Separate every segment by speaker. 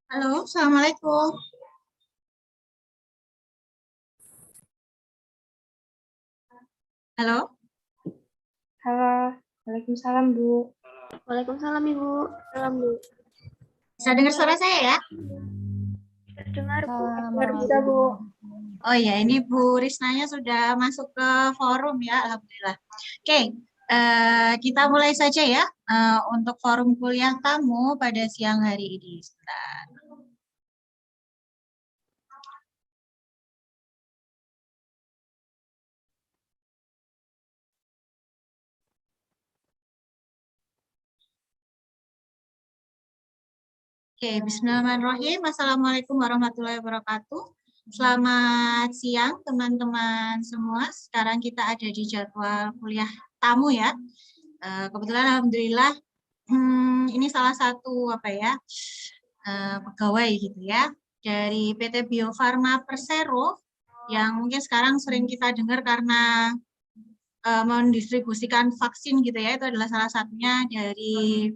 Speaker 1: Halo, Assalamualaikum. Halo,
Speaker 2: Halo, Waalaikumsalam Bu.
Speaker 3: Waalaikumsalam Ibu. Salam Bu.
Speaker 1: bisa dengar suara saya ya?
Speaker 3: Terdengar Bu.
Speaker 2: Dengar bisa Bu.
Speaker 1: Oh iya, ini Bu Risnanya sudah masuk ke forum ya, Alhamdulillah. Oke, kita mulai saja ya untuk forum kuliah tamu pada siang hari ini. Sebentar. Oke, bismillahirrahmanirrahim. Assalamualaikum warahmatullahi wabarakatuh. Selamat siang teman-teman semua. Sekarang kita ada di jadwal kuliah tamu ya. Kebetulan alhamdulillah ini salah satu pegawai gitu ya dari PT Bio Farma Persero yang mungkin sekarang sering kita dengar karena mendistribusikan vaksin gitu ya, itu adalah salah satunya dari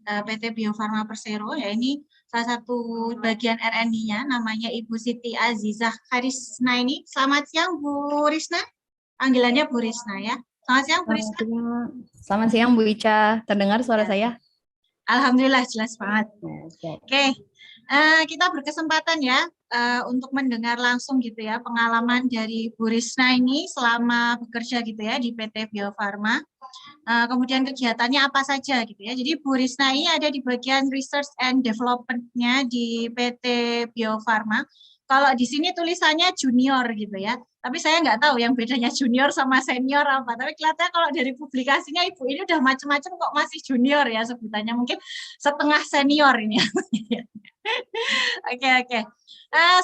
Speaker 1: PT Bio Farma Persero ya. Ini salah satu bagian R&D-nya namanya Ibu Siti Azizah Karisna ini. Selamat siang Bu Risna, panggilannya Bu Risna ya. Selamat siang Bu Risna.
Speaker 2: Selamat siang Bu Ica. Terdengar suara saya?
Speaker 1: Alhamdulillah jelas banget.
Speaker 2: Oke.
Speaker 1: Kita berkesempatan ya untuk mendengar langsung gitu ya pengalaman dari Bu Risna ini selama bekerja gitu ya di PT Bio Farma. Kemudian kegiatannya apa saja gitu ya. Jadi Bu Risna ini ada di bagian Research and Development-nya di PT Bio Farma. Kalau di sini tulisannya junior gitu ya. Tapi saya nggak tahu yang bedanya junior sama senior apa. Tapi kelihatannya kalau dari publikasinya Ibu ini udah macam-macam kok masih junior ya sebutannya. Mungkin setengah senior ini. Oke.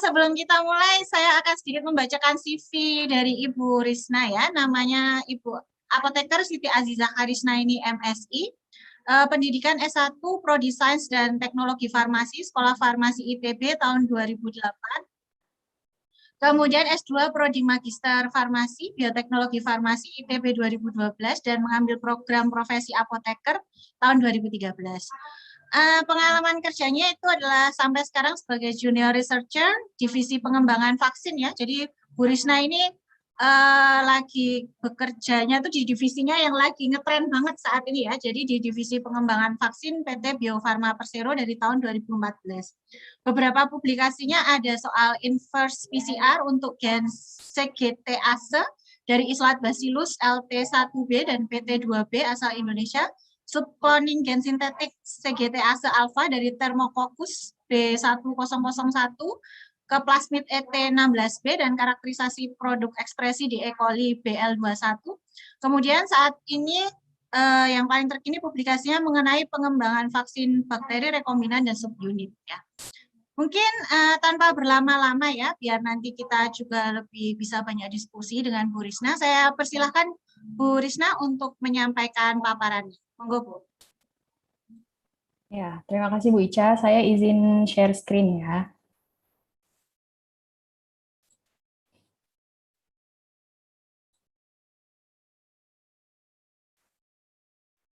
Speaker 1: Sebelum kita mulai, saya akan sedikit membacakan CV dari Ibu Risna ya. Namanya Ibu Apoteker Siti Azizah Karisna ini MSI. Pendidikan S1 Prodi Sains dan Teknologi Farmasi, Sekolah Farmasi ITB tahun 2008. Kemudian S2 Prodi Magister Farmasi, Bioteknologi Farmasi ITB 2012 dan mengambil program profesi apoteker tahun 2013. Pengalaman kerjanya itu adalah sampai sekarang sebagai junior researcher divisi pengembangan vaksin ya. Jadi Bu Risna ini lagi bekerjanya tuh di divisinya yang lagi ngetren banget saat ini ya. Jadi di divisi pengembangan vaksin PT Bio Farma Persero dari tahun 2014. Beberapa publikasinya ada soal inverse PCR untuk gen CGTase dari Islat Bacillus LT1B dan PT2B asal Indonesia, subcloning gen sintetik CGTase alpha dari Thermococcus B1001 ke plasmid ET16B dan karakterisasi produk ekspresi di E. coli BL21. Kemudian saat ini yang paling terkini publikasinya mengenai pengembangan vaksin bakteri rekombinan dan subunit ya. Mungkin tanpa berlama-lama ya, biar nanti kita juga lebih bisa banyak diskusi dengan Bu Risna. Saya persilahkan Bu Risna untuk menyampaikan paparannya. Monggo Bu.
Speaker 2: Ya, terima kasih Bu Ica. Saya izin share screen ya.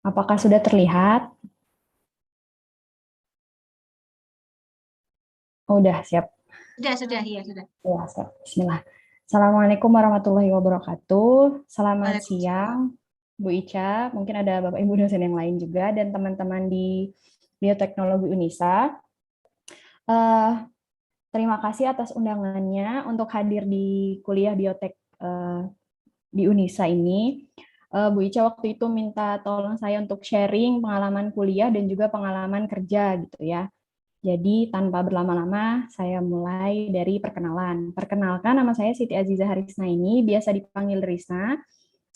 Speaker 2: Apakah sudah terlihat? Oh, udah siap.
Speaker 1: Sudah. Ya, siap.
Speaker 2: Bismillah. Assalamualaikum warahmatullahi wabarakatuh. Selamat siang, Bu Ica. Mungkin ada Bapak Ibu dosen yang lain juga dan teman-teman di Bioteknologi Unisa. Terima kasih atas undangannya untuk hadir di kuliah biotek di Unisa ini. Bu Ica waktu itu minta tolong saya untuk sharing pengalaman kuliah dan juga pengalaman kerja gitu ya. Jadi tanpa berlama-lama, saya mulai dari perkenalan. Perkenalkan, nama saya Siti Azizah Harisna ini, biasa dipanggil Risna.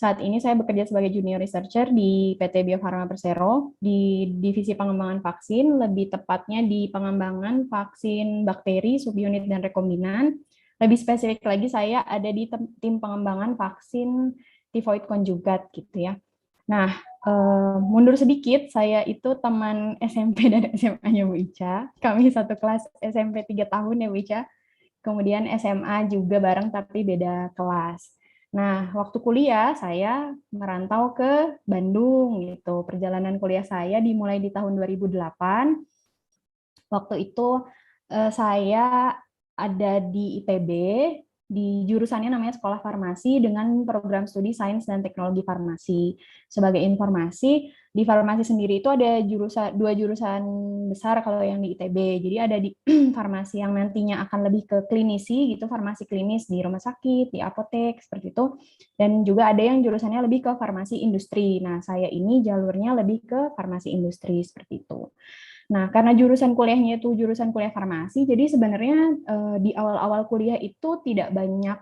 Speaker 2: Saat ini saya bekerja sebagai junior researcher di PT Bio Farma Persero, di divisi pengembangan vaksin, lebih tepatnya di pengembangan vaksin bakteri, subunit, dan rekombinan. Lebih spesifik lagi, saya ada di tim pengembangan vaksin tivoid konjugat gitu ya. Nah, mundur sedikit, saya itu teman SMP dan SMA-nya Bu Ica. Kami satu kelas SMP 3 tahun ya Bu Ica. Kemudian SMA juga bareng tapi beda kelas. Nah, waktu kuliah saya merantau ke Bandung gitu. Perjalanan kuliah saya dimulai di tahun 2008. Waktu itu Saya ada di ITB, di jurusannya namanya Sekolah Farmasi dengan program studi Sains dan Teknologi Farmasi. Sebagai informasi, di farmasi sendiri itu ada dua jurusan besar kalau yang di ITB. Jadi ada di farmasi yang nantinya akan lebih ke klinisi gitu, farmasi klinis di rumah sakit, di apotek seperti itu. Dan juga ada yang jurusannya lebih ke farmasi industri. Nah, saya ini jalurnya lebih ke farmasi industri seperti itu. Nah, karena jurusan kuliahnya itu jurusan kuliah farmasi, jadi sebenarnya di awal-awal kuliah itu tidak banyak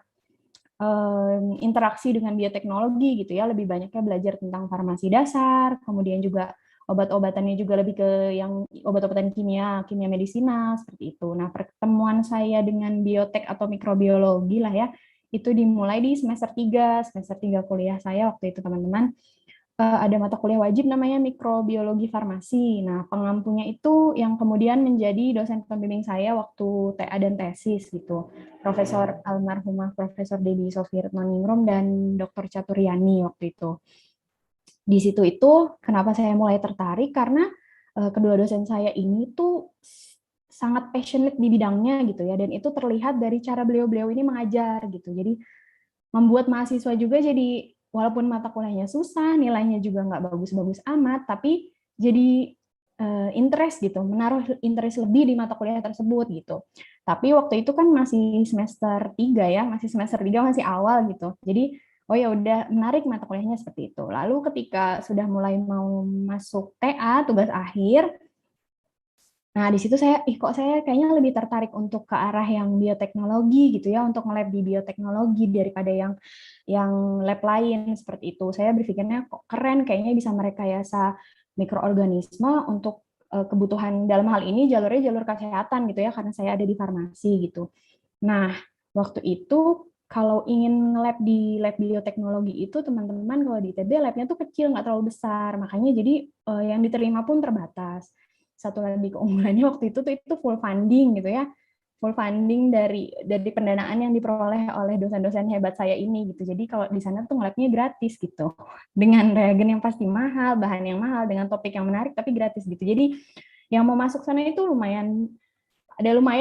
Speaker 2: interaksi dengan bioteknologi gitu ya, lebih banyaknya belajar tentang farmasi dasar, kemudian juga obat-obatannya juga lebih ke yang obat-obatan kimia, kimia medisinal seperti itu. Nah, pertemuan saya dengan biotek atau mikrobiologi lah ya, itu dimulai di semester 3 kuliah saya waktu itu teman-teman. Ada mata kuliah wajib namanya mikrobiologi farmasi. Nah, pengampunya itu yang kemudian menjadi dosen pembimbing saya waktu TA dan tesis gitu. Profesor almarhumah Profesor Debbie Sofietmaningrum dan Dr. Chaturiani waktu itu. Di situ itu kenapa saya mulai tertarik karena kedua dosen saya ini tuh sangat passionate di bidangnya gitu ya, dan itu terlihat dari cara beliau-beliau ini mengajar gitu. Jadi membuat mahasiswa juga jadi walaupun mata kuliahnya susah, nilainya juga nggak bagus-bagus amat, tapi jadi interest gitu, menaruh interest lebih di mata kuliah tersebut gitu. Tapi waktu itu kan masih semester 3 ya, masih semester 3 masih awal gitu. Jadi oh ya udah menarik mata kuliahnya seperti itu. Lalu ketika sudah mulai mau masuk TA, tugas akhir, nah, di situ saya, kok saya kayaknya lebih tertarik untuk ke arah yang bioteknologi gitu ya, untuk nge-lab di bioteknologi daripada yang lab lain seperti itu. Saya berpikirnya kok keren, kayaknya bisa merekayasa mikroorganisme untuk kebutuhan dalam hal ini jalurnya jalur kesehatan gitu ya, karena saya ada di farmasi gitu. Nah, waktu itu kalau ingin nge-lab di lab bioteknologi itu teman-teman kalau di ITB labnya tuh kecil, nggak terlalu besar, makanya jadi yang diterima pun terbatas. Satu lagi keunggulannya waktu itu tuh itu full funding gitu ya, full funding dari pendanaan yang diperoleh oleh dosen-dosen hebat saya ini gitu. Jadi kalau di sana tuh nge-labnya gratis gitu, dengan reagen yang pasti mahal, bahan yang mahal, dengan topik yang menarik tapi gratis gitu. Jadi yang mau masuk sana itu lumayan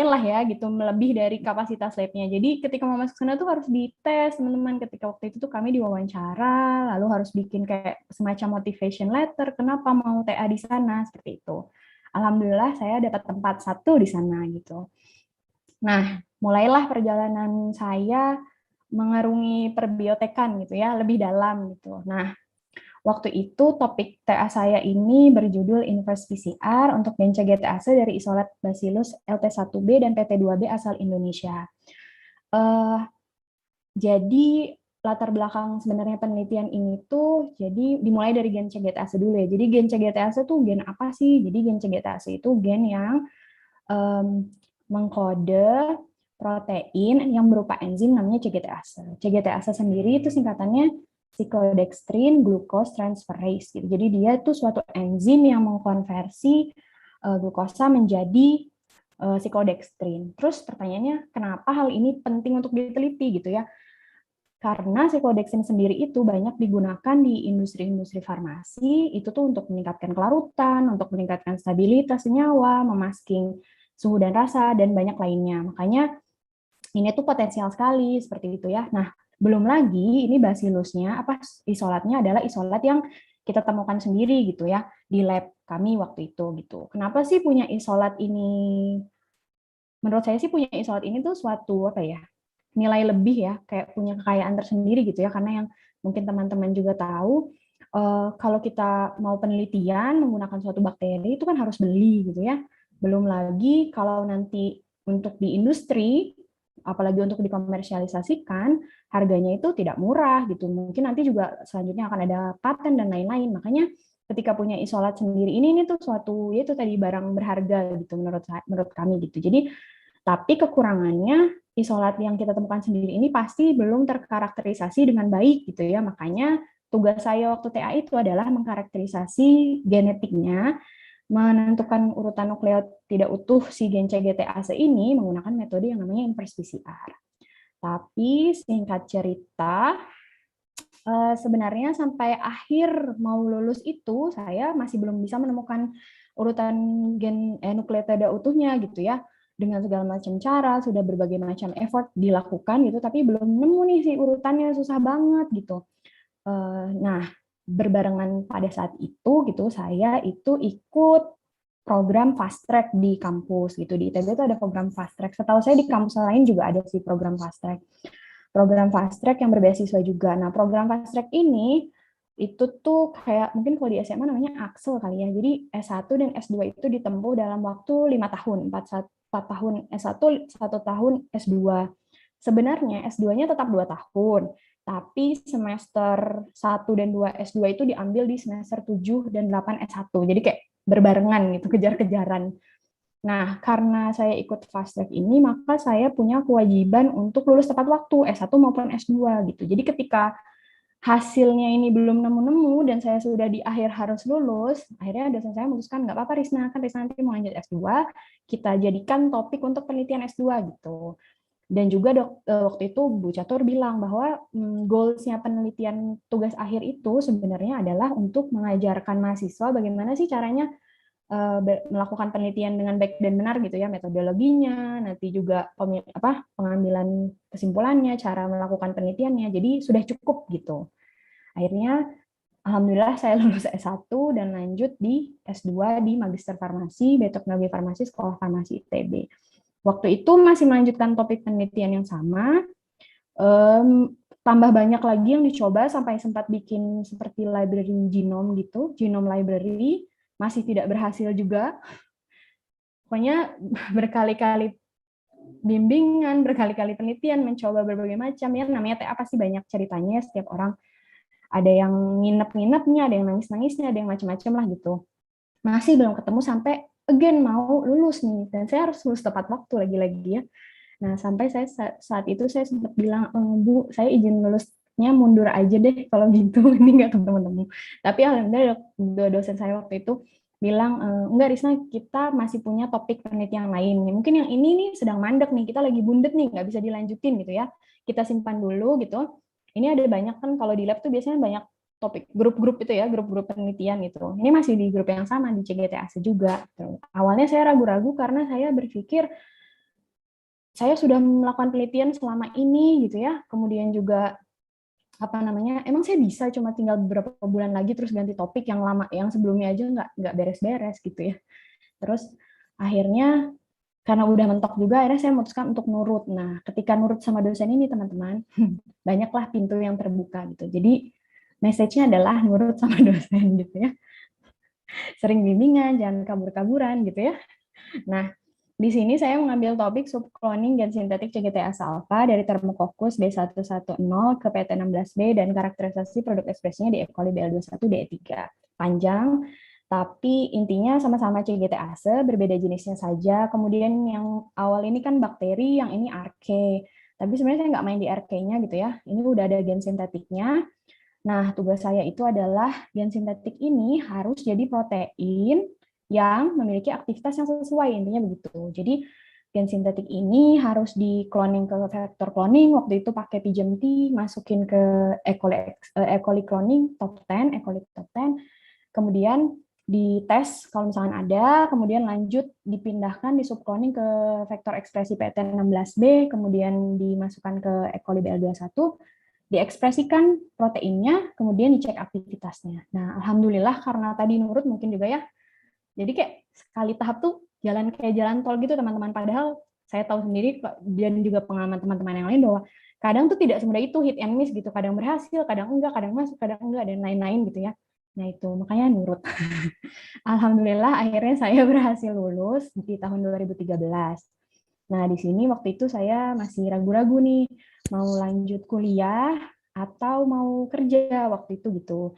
Speaker 2: lah ya gitu, melebih dari kapasitas labnya. Jadi ketika mau masuk sana tuh harus dites teman-teman. Ketika waktu itu tuh kami diwawancara, lalu harus bikin kayak semacam motivation letter kenapa mau TA di sana seperti itu. Alhamdulillah saya dapat tempat 1 di sana gitu. Nah, mulailah perjalanan saya mengarungi perbiotekan gitu ya, lebih dalam gitu. Nah, waktu itu topik TA saya ini berjudul Inverse PCR untuk gen CGTAC dari isolat Bacillus LT1B dan PT2B asal Indonesia. Jadi latar belakang sebenarnya penelitian ini tuh jadi dimulai dari gen CGTAC dulu ya. Jadi gen CGTAC tuh gen apa sih? Jadi gen CGTAC itu gen yang mengkode protein yang berupa enzim namanya CGTAC. CGTAC sendiri itu singkatannya cyclodextrin glucose transferase. Gitu. Jadi dia itu suatu enzim yang mengkonversi glukosa menjadi cyclodextrin. Terus pertanyaannya, kenapa hal ini penting untuk diteliti gitu ya? Karena cyclodextrin sendiri itu banyak digunakan di industri-industri farmasi, itu tuh untuk meningkatkan kelarutan, untuk meningkatkan stabilitas senyawa, memasking suhu dan rasa, dan banyak lainnya. Makanya ini tuh potensial sekali seperti itu ya. Nah, belum lagi ini basilusnya isolatnya adalah isolat yang kita temukan sendiri gitu ya di lab kami waktu itu gitu. Kenapa sih punya isolat ini? Menurut saya sih punya isolat ini tuh suatu apa ya? Nilai lebih ya, kayak punya kekayaan tersendiri gitu ya, karena yang mungkin teman-teman juga tahu kalau kita mau penelitian menggunakan suatu bakteri itu kan harus beli gitu ya. Belum lagi kalau nanti untuk di industri, apalagi untuk dikomersialisasikan, harganya itu tidak murah gitu. Mungkin nanti juga selanjutnya akan ada paten dan lain-lain. Makanya ketika punya isolat sendiri ini tuh suatu yaitu tadi barang berharga gitu menurut kami gitu. Jadi tapi kekurangannya isolat yang kita temukan sendiri ini pasti belum terkarakterisasi dengan baik gitu ya. Makanya tugas saya waktu TA itu adalah mengkarakterisasi genetiknya, menentukan urutan nukleot tidak utuh si gen CGTAC ini menggunakan metode yang namanya inverse PCR. Tapi singkat cerita, sebenarnya sampai akhir mau lulus itu saya masih belum bisa menemukan urutan gen nukleotida utuhnya gitu ya. dengan segala macam cara, sudah berbagai macam effort dilakukan gitu, tapi belum nemu nih sih urutannya, susah banget gitu. Nah, berbarengan pada saat itu gitu, saya itu ikut program fast track di kampus gitu. Di ITB itu ada program fast track. Setahu saya di kampus lain juga ada sih program fast track. Program fast track yang berbeasiswa juga. Nah, program fast track ini itu tuh kayak mungkin kalau di SMA namanya Axel kali ya. Jadi S1 dan S2 itu ditempuh dalam waktu 5 tahun, 4 tahun S1, 1 tahun S2. Sebenarnya S2-nya tetap 2 tahun, tapi semester 1 dan 2 S2 itu diambil di semester 7 dan 8 S1. Jadi kayak berbarengan gitu, kejar-kejaran. Nah, karena saya ikut fast track ini, maka saya punya kewajiban untuk lulus tepat waktu S1 maupun S2 gitu. Jadi ketika hasilnya ini belum nemu-nemu dan saya sudah di akhir harus lulus, akhirnya dosen saya memutuskan nggak apa-apa Risna, kan Risna nanti mau lanjut S2, kita jadikan topik untuk penelitian S2 gitu. Dan juga waktu itu Bu Catur bilang bahwa goals-nya penelitian tugas akhir itu sebenarnya adalah untuk mengajarkan mahasiswa bagaimana sih caranya melakukan penelitian dengan baik dan benar gitu ya, metodologinya, nanti juga pengambilan kesimpulannya, cara melakukan penelitiannya. Jadi sudah cukup gitu. Akhirnya alhamdulillah saya lulus S1 dan lanjut di S2 di Magister Farmasi, Bioteknologi Farmasi, Sekolah Farmasi ITB. Waktu itu masih melanjutkan topik penelitian yang sama, tambah banyak lagi yang dicoba sampai sempat bikin seperti library genome gitu, genome library, masih tidak berhasil juga. Pokoknya berkali-kali bimbingan, berkali-kali penelitian, mencoba berbagai macam, ya namanya TA pasti banyak ceritanya, setiap orang ada yang nginep-nginepnya, ada yang nangis-nangisnya, ada yang macam-macam lah gitu. Masih belum ketemu sampai again mau lulus nih, dan saya harus lulus tepat waktu lagi-lagi ya. Nah, sampai saya saat itu saya sempat bilang, Bu, saya izin lulusnya mundur aja deh kalau gitu, ini nggak ketemu-temu. Tapi alhamdulillah dosen saya waktu itu bilang, enggak Risna, kita masih punya topik penelitian lain. Mungkin yang ini nih sedang mandek nih, kita lagi bundet nih, nggak bisa dilanjutin gitu ya. Kita simpan dulu gitu. Ini ada banyak kan, kalau di lab tuh biasanya banyak topik grup-grup itu ya, grup-grup penelitian gitu. Ini masih di grup yang sama di CGTAC juga. Awalnya saya ragu-ragu karena saya berpikir saya sudah melakukan penelitian selama ini gitu ya. Kemudian juga emang saya bisa cuma tinggal beberapa bulan lagi terus ganti topik yang lama, yang sebelumnya aja nggak beres-beres gitu ya. Terus akhirnya karena udah mentok juga, akhirnya saya memutuskan untuk nurut. Nah, ketika nurut sama dosen ini teman-teman, banyaklah pintu yang terbuka gitu. Jadi message-nya adalah nurut sama dosen gitu ya. Sering bimbingan, jangan kabur-kaburan gitu ya. Nah, di sini saya mengambil topik subcloning gen sintetik CGTAS alpha dari Thermococcus D110 ke PT16B dan karakterisasi produk ekspresinya di E. coli BL21 DE3. Panjang, tapi intinya sama-sama CGTAS, berbeda jenisnya saja. Kemudian yang awal ini kan bakteri, yang ini arke. Tapi sebenarnya saya nggak main di arke-nya gitu ya. Ini udah ada gen sintetiknya. Nah, tugas saya itu adalah gen sintetik ini harus jadi protein yang memiliki aktivitas yang sesuai, intinya begitu. Jadi gen sintetik ini harus di cloning ke vektor cloning, waktu itu pakai PGMT, masukin ke E. coli cloning top 10, E. coli top 10, kemudian dites kalau misalkan ada, kemudian lanjut dipindahkan di subcloning ke vektor ekspresi PT16B, kemudian dimasukkan ke E. coli BL21, diekspresikan proteinnya, kemudian dicek aktivitasnya. Nah, alhamdulillah karena tadi nurut mungkin juga ya, jadi kayak sekali tahap tuh jalan kayak jalan tol gitu teman-teman. Padahal saya tahu sendiri dan juga pengalaman teman-teman yang lain bahwa kadang tuh tidak semudah itu hit and miss gitu. Kadang berhasil, kadang enggak, kadang masuk, kadang enggak, dan lain-lain gitu ya. Nah itu makanya nurut. Alhamdulillah akhirnya saya berhasil lulus di tahun 2013. Nah di sini waktu itu saya masih ragu-ragu nih mau lanjut kuliah atau mau kerja waktu itu gitu.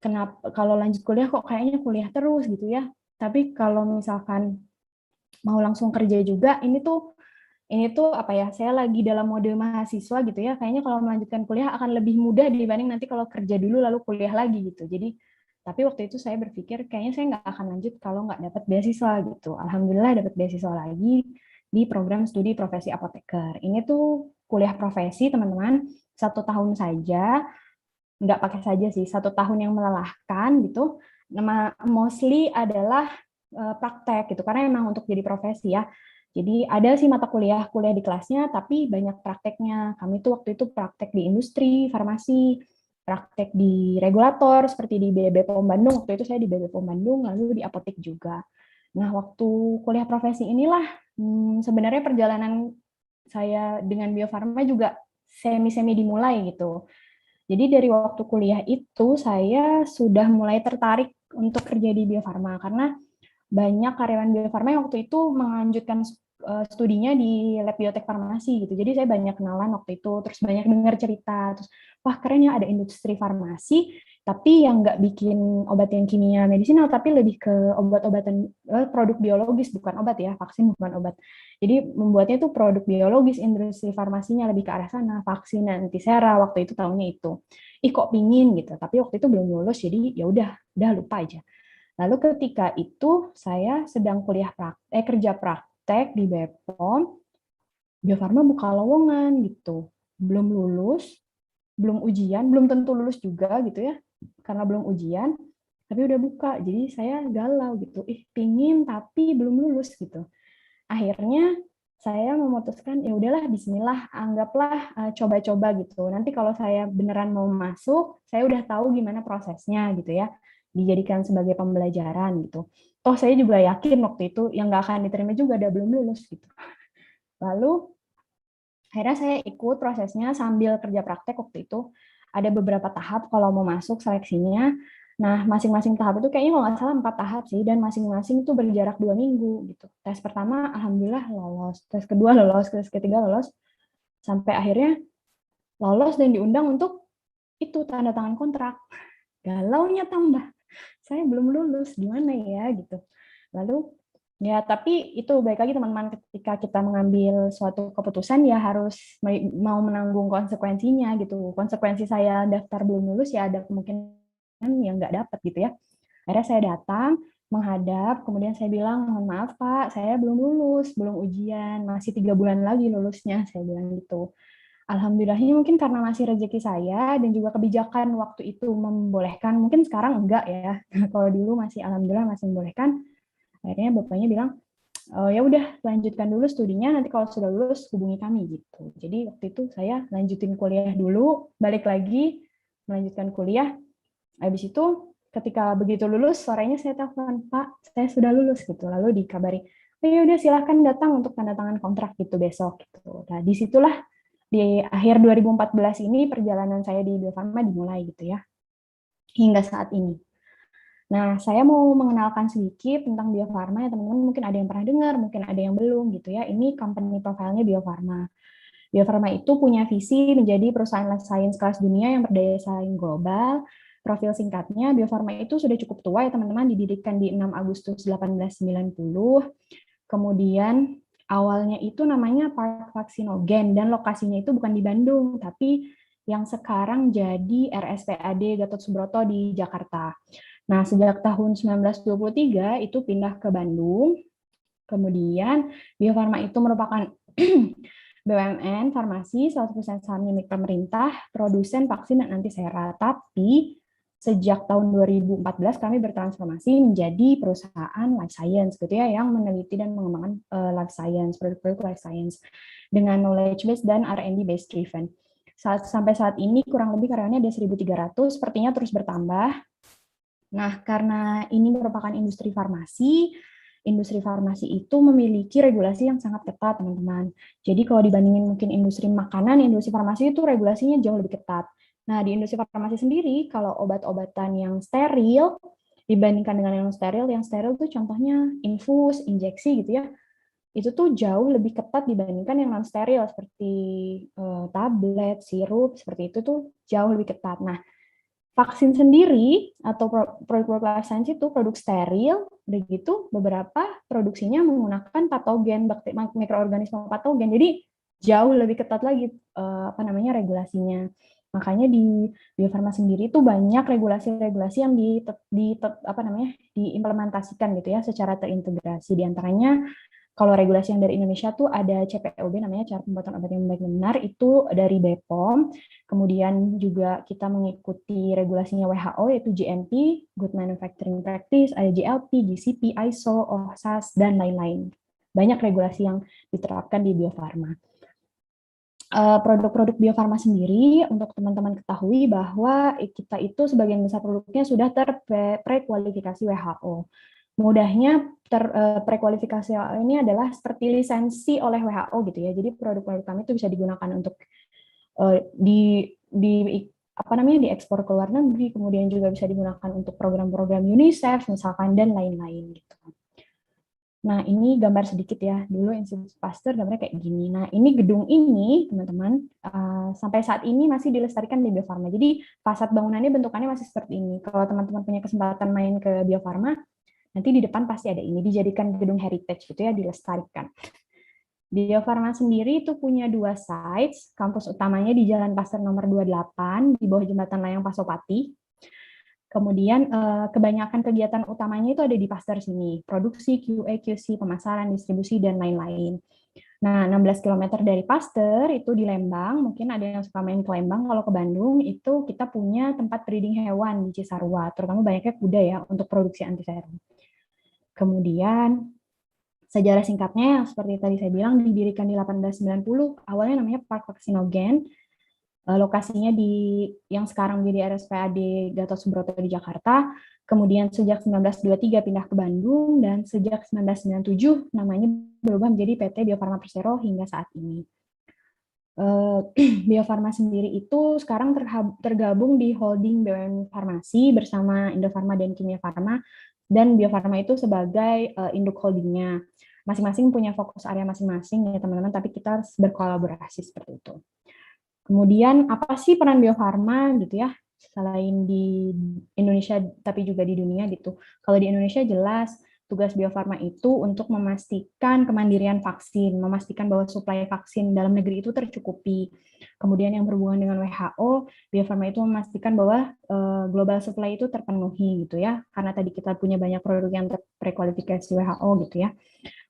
Speaker 2: Kenapa kalau lanjut kuliah kok kayaknya kuliah terus gitu ya. Tapi kalau misalkan mau langsung kerja juga, ini tuh apa ya? Saya lagi dalam mode mahasiswa gitu ya. Kayaknya kalau melanjutkan kuliah akan lebih mudah dibanding nanti kalau kerja dulu lalu kuliah lagi gitu. Jadi, tapi waktu itu saya berpikir kayaknya saya nggak akan lanjut kalau nggak dapat beasiswa gitu. Alhamdulillah dapat beasiswa lagi di program studi profesi apoteker. Ini tuh kuliah profesi teman-teman, 1 tahun saja. Nggak pakai saja sih, 1 tahun yang melelahkan gitu. Mostly adalah praktek gitu, karena memang untuk jadi profesi ya. Jadi ada sih mata kuliah di kelasnya, tapi banyak prakteknya. Kami tuh waktu itu praktek di industri, farmasi, praktek di regulator seperti di BPOM Bandung. Waktu itu saya di BPOM Bandung, lalu di apotek juga. Nah, waktu kuliah profesi inilah sebenarnya perjalanan saya dengan Bio Farma juga semi-semi dimulai gitu. Jadi dari waktu kuliah itu saya sudah mulai tertarik untuk kerja di Bio Farma karena banyak karyawan Bio Farma yang waktu itu melanjutkan studinya di lab biotek farmasi gitu. Jadi saya banyak kenalan waktu itu, terus banyak dengar cerita, terus wah keren ya ada industri farmasi, tapi yang nggak bikin obat yang kimia medisinal, tapi lebih ke obat-obatan produk biologis, bukan obat ya, vaksin bukan obat. Jadi membuatnya itu produk biologis, industri farmasinya lebih ke arah sana, vaksin antisera waktu itu tahunnya itu. Ih kok pingin gitu, tapi waktu itu belum lulus, jadi ya udah lupa aja. Lalu ketika itu saya sedang kerja praktek di BPOM, Bio Farma buka lowongan gitu. Belum lulus, belum ujian, belum tentu lulus juga gitu ya, karena belum ujian, tapi udah buka. Jadi saya galau gitu, pingin tapi belum lulus gitu. Akhirnya saya memutuskan ya udahlah bismillah, anggaplah coba-coba gitu. Nanti kalau saya beneran mau masuk, saya udah tahu gimana prosesnya gitu ya. Dijadikan sebagai pembelajaran gitu. Toh saya juga yakin waktu itu yang nggak akan diterima juga ada belum lulus gitu. Lalu akhirnya saya ikut prosesnya sambil kerja praktek waktu itu. Ada beberapa tahap kalau mau masuk seleksinya. Nah, masing-masing tahap itu kayaknya kalau nggak salah 4 tahap sih, dan masing-masing itu berjarak 2 minggu gitu. Tes pertama, alhamdulillah lolos. Tes kedua lolos, tes ketiga lolos. Sampai akhirnya lolos dan diundang untuk itu, tanda tangan kontrak. Galaunya tambah. Saya belum lulus, gimana ya gitu. Lalu ya tapi itu baik lagi teman-teman, ketika kita mengambil suatu keputusan ya harus mau menanggung konsekuensinya gitu. Konsekuensi saya daftar belum lulus ya ada kemungkinan yang nggak dapat gitu ya. Akhirnya saya datang menghadap, kemudian saya bilang mohon maaf Pak, saya belum lulus, belum ujian, masih 3 bulan lagi lulusnya, saya bilang gitu. Alhamdulillahnya mungkin karena masih rezeki saya dan juga kebijakan waktu itu membolehkan, mungkin sekarang enggak ya. Kalau dulu masih alhamdulillah masih membolehkan. Akhirnya bapaknya bilang, oh, ya udah lanjutkan dulu studinya, nanti kalau sudah lulus hubungi kami gitu. Jadi waktu itu saya lanjutin kuliah dulu, balik lagi melanjutkan kuliah. Habis itu ketika begitu lulus sorenya saya telepon, Pak, saya sudah lulus gitu. Lalu dikabari, oh ya udah silahkan datang untuk tanda tangan kontrak gitu besok gitu. Nah, disitulah di akhir 2014 ini perjalanan saya di Bio Farma dimulai gitu ya, hingga saat ini. Nah, saya mau mengenalkan sedikit tentang Bio Farma ya teman-teman, mungkin ada yang pernah dengar, mungkin ada yang belum gitu ya. Ini company profile-nya Bio Farma. Bio Farma itu punya visi menjadi perusahaan life science kelas dunia yang berdaya saing global. Profil singkatnya, Bio Farma itu sudah cukup tua ya teman-teman, didirikan di 6 Agustus 1890. Kemudian awalnya itu namanya Park Vaksinogen dan lokasinya itu bukan di Bandung, tapi yang sekarang jadi RSPAD Gatot Subroto di Jakarta. Nah, sejak tahun 1923 itu pindah ke Bandung. Kemudian Bio Farma itu merupakan BUMN farmasi, 100% sahamnya milik pemerintah, produsen vaksin dan antisera. Tapi sejak tahun 2014 kami bertransformasi menjadi perusahaan life science gitu ya, yang meneliti dan mengembangkan life science, produk-produk life science dengan knowledge base dan R&D based driven. Sampai saat ini kurang lebih karyawannya ada 1.300, sepertinya terus bertambah. Nah, karena ini merupakan industri farmasi itu memiliki regulasi yang sangat ketat, teman-teman. Jadi kalau dibandingin mungkin industri makanan, industri farmasi itu regulasinya jauh lebih ketat. Nah, di industri farmasi sendiri, kalau obat-obatan yang steril, dibandingkan dengan yang steril tuh contohnya infus, injeksi gitu ya, itu tuh jauh lebih ketat dibandingkan yang non-steril, seperti tablet, sirup, seperti itu tuh jauh lebih ketat. Nah, vaksin sendiri atau produk life science itu produk steril, begitu beberapa produksinya menggunakan patogen, mikroorganisme patogen. Jadi jauh lebih ketat lagi regulasinya. Makanya di Bio Farma sendiri itu banyak regulasi-regulasi yang diimplementasikan gitu ya secara terintegrasi. Di antaranya kalau regulasi yang dari Indonesia tuh ada CPOB namanya, cara pembuatan obat yang baik dan benar, itu dari BPOM. Kemudian juga kita mengikuti regulasinya WHO yaitu GMP, Good Manufacturing Practice, ada GLP, GCP, ISO, OHSAS dan lain-lain. banyak regulasi yang diterapkan di Bio Farma. Produk-produk Bio Farma sendiri, untuk teman-teman ketahui bahwa kita itu sebagian besar produknya sudah terprekualifikasi WHO. Mudahnya prekualifikasi WHO ini adalah seperti lisensi oleh WHO gitu ya. Jadi produk-produk kami itu bisa digunakan untuk diekspor ke luar negeri, kemudian juga bisa digunakan untuk program-program UNICEF misalkan dan lain-lain gitu. Nah, ini gambar sedikit ya. Dulu Institut Pasteur gambarnya kayak gini. Nah, ini gedung ini, teman-teman, sampai saat ini masih dilestarikan di Bio Farma. Jadi, fasad bangunannya bentukannya masih seperti ini. Kalau teman-teman punya kesempatan main ke Bio Farma, nanti di depan pasti ada ini. Dijadikan gedung heritage gitu ya, dilestarikan. Bio Farma sendiri itu punya 2 sites. Kampus utamanya di Jalan Pasteur nomor 28, di bawah Jembatan Layang Pasopati. Kemudian kebanyakan kegiatan utamanya itu ada di Pasteur sini, produksi, QA, QC, pemasaran, distribusi, dan lain-lain. Nah, 16 km dari Pasteur itu di Lembang, mungkin ada yang suka main ke Lembang, kalau ke Bandung itu kita punya tempat breeding hewan di Cisarua, terutama banyaknya kuda ya untuk produksi antiserum. Kemudian sejarah singkatnya, seperti tadi saya bilang, didirikan di 1890, awalnya namanya Park Vaksinogen. Lokasinya di yang sekarang menjadi RSPAD Gatot Subroto di Jakarta, kemudian sejak 1923 pindah ke Bandung, dan sejak 1997 namanya berubah menjadi PT Bio Farma Persero hingga saat ini. Bio Farma sendiri itu sekarang tergabung di holding BUMN Farmasi bersama Indofarma dan Kimia Farma, dan Bio Farma itu sebagai induk holdingnya. Masing-masing punya fokus area masing-masing ya teman-teman, tapi kita harus berkolaborasi seperti itu. Kemudian apa sih peran Bio Farma gitu ya, selain di Indonesia tapi juga di dunia gitu. Kalau di Indonesia jelas tugas Bio Farma itu untuk memastikan kemandirian vaksin, memastikan bahwa suplai vaksin dalam negeri itu tercukupi. Kemudian yang berhubungan dengan WHO, Bio Farma itu memastikan bahwa global supply itu terpenuhi gitu ya, karena tadi kita punya banyak produk yang terprekualifikasi WHO gitu ya.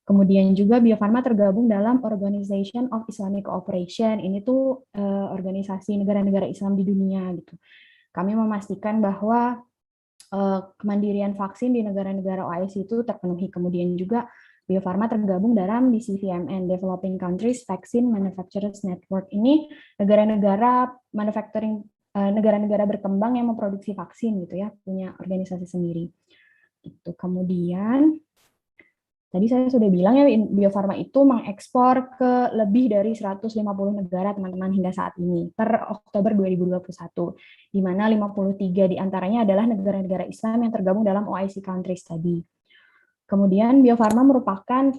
Speaker 2: Kemudian juga Bio Farma tergabung dalam Organization of Islamic Cooperation. Ini tuh organisasi negara-negara Islam di dunia gitu. Kami memastikan bahwa kemandirian vaksin di negara-negara OIC itu terpenuhi. Kemudian juga Bio Farma tergabung dalam DCVMN, Developing Countries Vaccine Manufacturers Network. Ini negara-negara manufacturing, negara-negara berkembang yang memproduksi vaksin gitu ya, punya organisasi sendiri. Gitu. Kemudian tadi saya sudah bilang ya, Bio Farma itu mengekspor ke lebih dari 150 negara, teman-teman, hingga saat ini, per Oktober 2021, di mana 53 diantaranya adalah negara-negara Islam yang tergabung dalam OIC countries tadi. Kemudian Bio Farma merupakan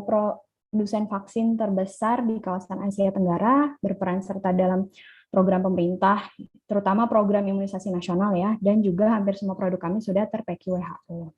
Speaker 2: produsen vaksin terbesar di kawasan Asia Tenggara, berperan serta dalam program pemerintah, terutama program imunisasi nasional ya, dan juga hampir semua produk kami sudah ter-PQ WHO.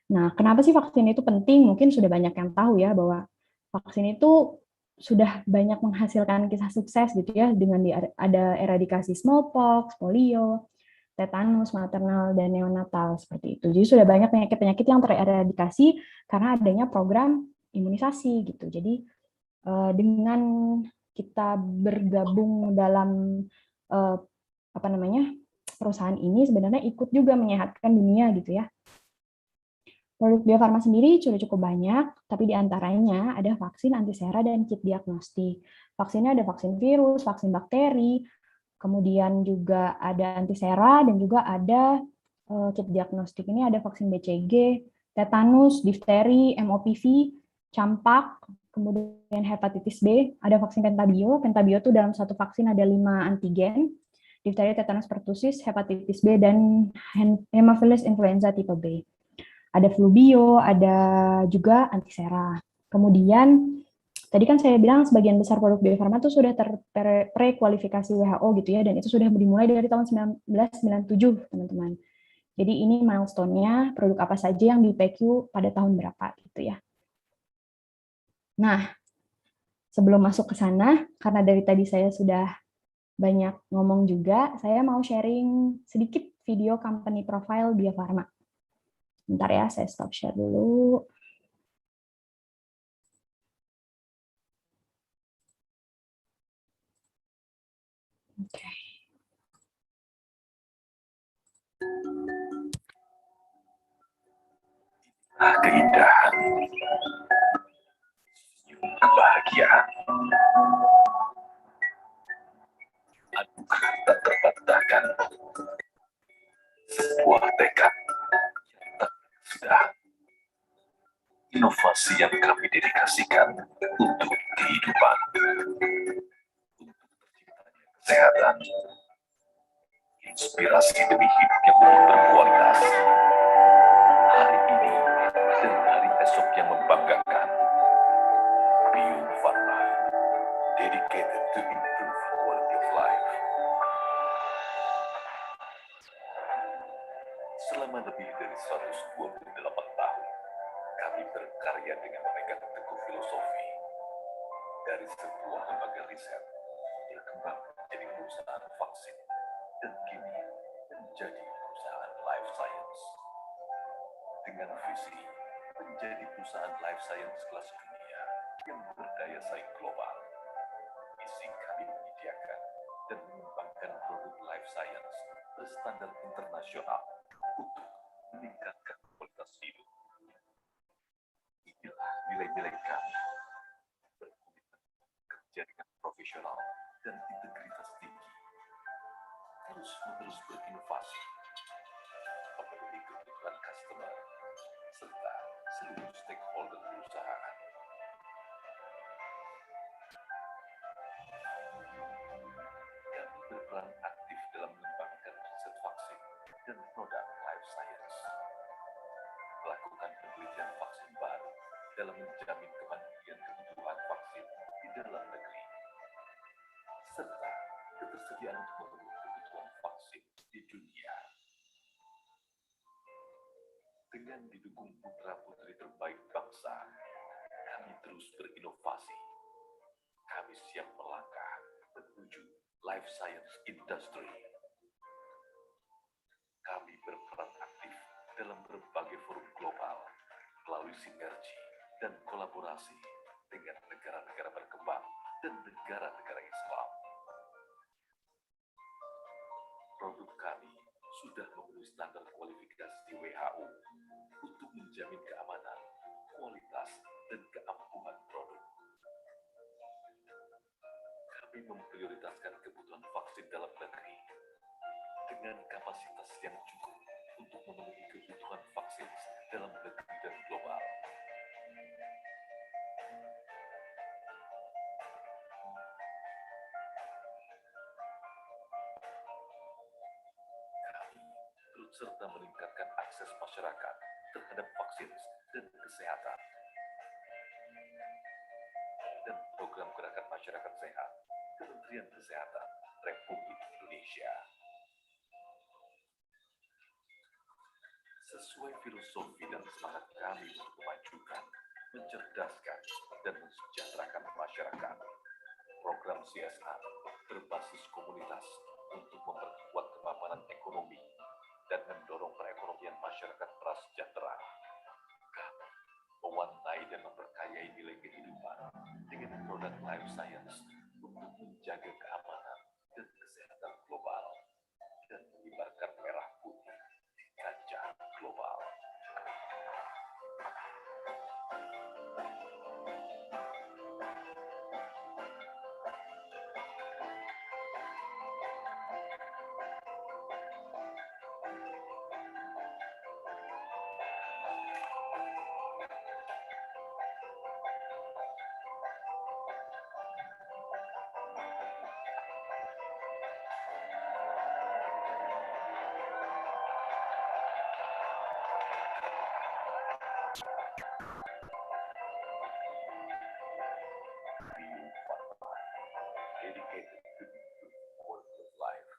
Speaker 2: Nah, kenapa sih vaksin itu penting? Mungkin sudah banyak yang tahu ya bahwa vaksin itu sudah banyak menghasilkan kisah sukses gitu ya, dengan ada eradikasi smallpox, polio, tetanus maternal, dan neonatal seperti itu. Jadi sudah banyak penyakit-penyakit yang tereradikasi karena adanya program imunisasi gitu. Jadi dengan kita bergabung dalam perusahaan ini sebenarnya ikut juga menyehatkan dunia gitu ya. Produk Bio Farma sendiri sudah cukup banyak, tapi diantaranya ada vaksin, antisera, dan kit diagnostik. Vaksinnya ada vaksin virus, vaksin bakteri, kemudian juga ada antisera, dan juga ada kit diagnostik. Ini ada vaksin BCG, tetanus, difteri, MOPV, campak, kemudian hepatitis B, ada vaksin pentabio. Pentabio itu dalam satu vaksin ada 5 antigen, difteri, tetanus, pertusis, hepatitis B, dan Haemophilus influenza tipe B. Ada flu bio, ada juga antisera. Kemudian tadi kan saya bilang sebagian besar produk Bio Farma itu sudah terprekualifikasi WHO gitu ya, dan itu sudah dimulai dari tahun 1997, teman-teman. Jadi ini milestone-nya, produk apa saja yang di PQ pada tahun berapa gitu ya. Nah, sebelum masuk ke sana, karena dari tadi saya sudah banyak ngomong juga, saya mau sharing sedikit video company profile Bio Farma. Bentar ya, saya stop share dulu. Oke.
Speaker 4: Keindahan. bahagia. Anugerah tak terbantahkan. Sebuah tekad yang tak sudah. Inovasi yang kami dedikasikan untuk kehidupan. Untuk terciptanya kesehatan. Inspirasi demi hidup yang berkualitas. Hari ini dan hari esok yang membanggakan. Bio Farma, dedicated to improve quality of life. Selama lebih dari 128 tahun, kami berkarya dengan memegang teguh filosofi. Dari sebuah lembaga riset, berkembang menjadi perusahaan vaksin, dan kini menjadi perusahaan life science. Dengan visi menjadi perusahaan life science kelas dunia yang berdaya saing global. Misi kami menyediakan dan mengembangkan produk life science berstandar internasional untuk meningkatkan kualitas hidup. Inilah nilai-nilai kami, berkomitmen kerja dengan profesional dan integritas tinggi, terus-menerus berinovasi, memenuhi kebutuhan customer, serta seluruh stakeholder perusahaan. Kami berperan aktif dalam mengembangkan riset vaksin dan produk life science, melakukan penelitian vaksin baru dalam menjamin kemandirian kebutuhan vaksin di dalam negeri, serta ketersediaan untuk memenuhi kebutuhan vaksin di dunia. Dengan didukung putra-putri terbaik bangsa, kami terus berinovasi. Kami siap melangkah menuju life science industry. Kami berperan aktif dalam berbagai forum global melalui sinergi dan kolaborasi dengan negara-negara berkembang dan negara-negara Islam. Produk kami sudah memenuhi standar kualifikasi WHO untuk menjamin keamanan, kualitas, dan keampuhan produk. Kami memprioritaskan kebutuhan vaksin dalam negeri dengan kapasitas yang cukup untuk memenuhi kebutuhan vaksin dalam negeri dan global. Kami turut serta meningkatkan akses masyarakat terhadap vaksin dan kesehatan. Dan program gerakan masyarakat sehat Kementerian Kesehatan Republik Indonesia. Sesuai filosofi dan semangat kami untuk memajukan, mencerdaskan, dan mensejahterakan masyarakat, program CSR berbasis komunitas untuk memperkuat kemapanan ekonomi dan mendorong perekonomian masyarakat prasejahtera. Kami mewarnai dan memperkayai nilai kehidupan dengan produk life science untuk menjaga keamanan dan kesehatan global dan menyebarkan merah putih di kancah global. Bio Farma, dedicated to the quality of life.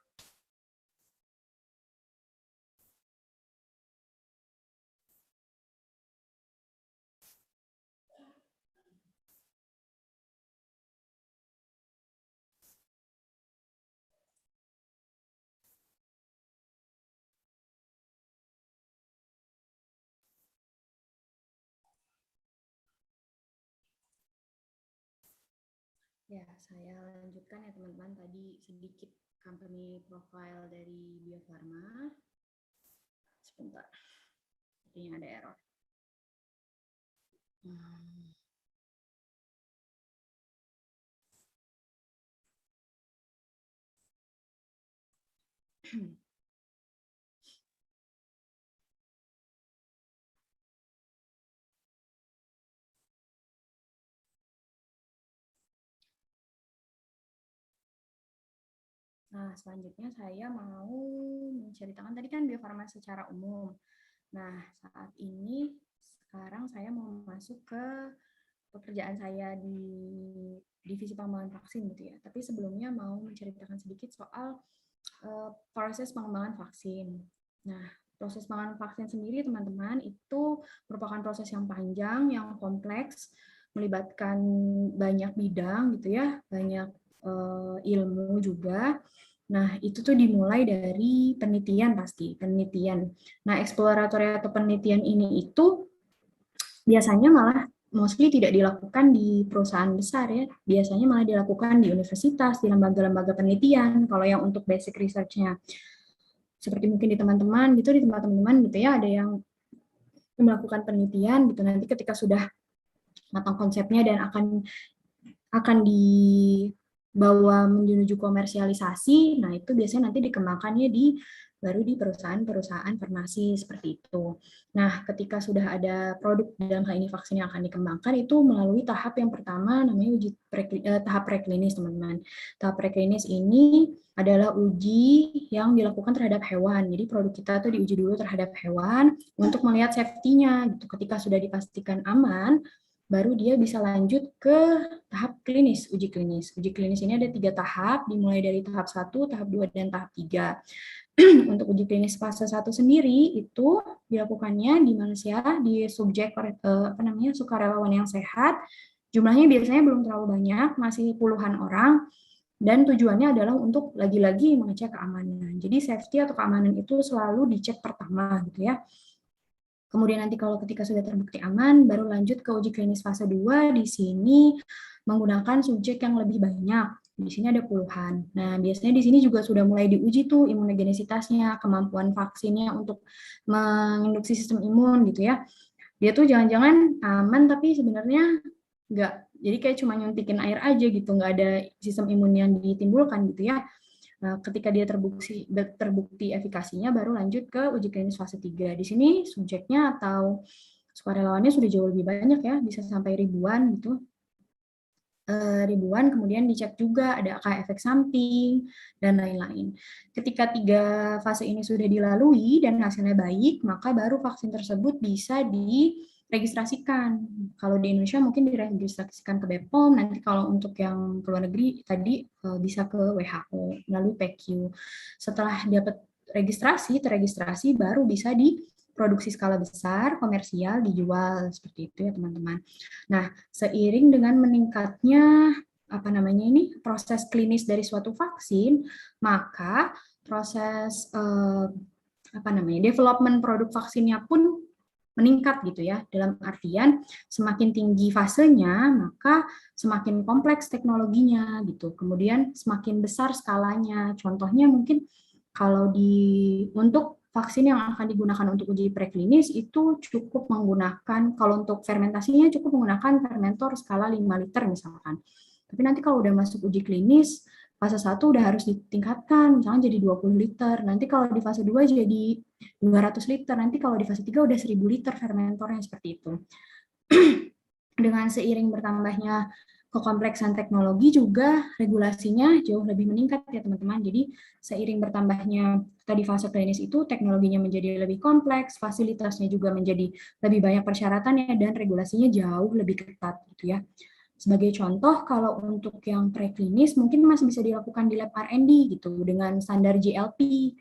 Speaker 2: Ya, saya lanjutkan ya teman-teman. Tadi sedikit company profile dari Bio Farma. Sebentar, sepertinya ada error. Nah, selanjutnya saya mau menceritakan tadi kan Bio Farma secara umum. Nah, saat ini sekarang saya mau masuk ke pekerjaan saya di divisi pengembangan vaksin gitu ya. Tapi sebelumnya mau menceritakan sedikit soal proses pengembangan vaksin. Nah, proses pengembangan vaksin sendiri teman-teman itu merupakan proses yang panjang, yang kompleks, melibatkan banyak bidang gitu ya, banyak ilmu juga. Nah, itu tuh dimulai dari penelitian pasti, penelitian. Nah, eksploratory atau penelitian ini itu biasanya malah mostly tidak dilakukan di perusahaan besar ya. Biasanya malah dilakukan di universitas, di lembaga-lembaga penelitian. Kalau yang untuk basic research-nya seperti mungkin di teman-teman gitu, di tempat teman-teman gitu ya, ada yang melakukan penelitian gitu. Nanti ketika sudah matang konsepnya dan akan dibawa menuju komersialisasi, nah itu biasanya nanti dikembangkannya baru di perusahaan-perusahaan farmasi seperti itu. Nah, ketika sudah ada produk dalam hal ini vaksin yang akan dikembangkan itu melalui tahap yang pertama namanya tahap preklinis, teman-teman. Tahap preklinis ini adalah uji yang dilakukan terhadap hewan. Jadi produk kita tuh diuji dulu terhadap hewan untuk melihat safety-nya. Gitu. Ketika sudah dipastikan aman, baru dia bisa lanjut ke tahap klinis, uji klinis. Uji klinis ini ada 3 tahap, dimulai dari tahap 1, tahap 2, dan tahap 3. Untuk uji klinis fase 1 sendiri itu dilakukannya di manusia, di subjek sukarelawan yang sehat. Jumlahnya biasanya belum terlalu banyak, masih puluhan orang. Dan tujuannya adalah untuk lagi-lagi mengecek keamanan. Jadi safety atau keamanan itu selalu dicek pertama gitu ya. Kemudian nanti kalau ketika sudah terbukti aman, baru lanjut ke uji klinis fase 2. Di sini menggunakan subjek yang lebih banyak. Di sini ada puluhan. Nah, biasanya di sini juga sudah mulai diuji tuh imunogenisitasnya, kemampuan vaksinnya untuk menginduksi sistem imun gitu ya. Dia tuh jangan-jangan aman tapi sebenarnya enggak. Jadi kayak cuma nyuntikin air aja gitu, nggak ada sistem imun yang ditimbulkan gitu ya. Nah, ketika dia terbukti efikasinya, baru lanjut ke uji klinis fase 3. Di sini subjeknya atau sukarelawannya sudah jauh lebih banyak ya, bisa sampai ribuan gitu. Ribuan, kemudian dicek juga ada efek samping, dan lain-lain. Ketika 3 fase ini sudah dilalui dan hasilnya baik, maka baru vaksin tersebut bisa diregistrasikan. Kalau di Indonesia mungkin diregistrasikan ke BPOM, nanti kalau untuk yang ke luar negeri tadi bisa ke WHO melalui PQ. Setelah dapat teregistrasi baru bisa diproduksi skala besar, komersial, dijual seperti itu ya teman-teman. Nah, seiring dengan meningkatnya proses klinis dari suatu vaksin, maka proses development produk vaksinnya pun meningkat gitu ya. Dalam artian semakin tinggi fasenya, maka semakin kompleks teknologinya gitu. Kemudian semakin besar skalanya. Contohnya mungkin kalau untuk vaksin yang akan digunakan untuk uji preklinis itu cukup menggunakan, kalau untuk fermentasinya cukup menggunakan fermentor skala 5 liter misalkan. Tapi nanti kalau udah masuk uji klinis, fase 1 udah harus ditingkatkan, misalnya jadi 20 liter. Nanti kalau di fase 2 jadi 200 liter. Nanti kalau di fase 3 udah 1000 liter fermentornya seperti itu. Dengan seiring bertambahnya kekompleksan teknologi juga regulasinya jauh lebih meningkat ya teman-teman. Jadi seiring bertambahnya tadi fase klinis itu teknologinya menjadi lebih kompleks, fasilitasnya juga menjadi lebih banyak persyaratannya dan regulasinya jauh lebih ketat gitu ya. Sebagai contoh kalau untuk yang preklinis mungkin masih bisa dilakukan di lab R&D gitu dengan standar GLP,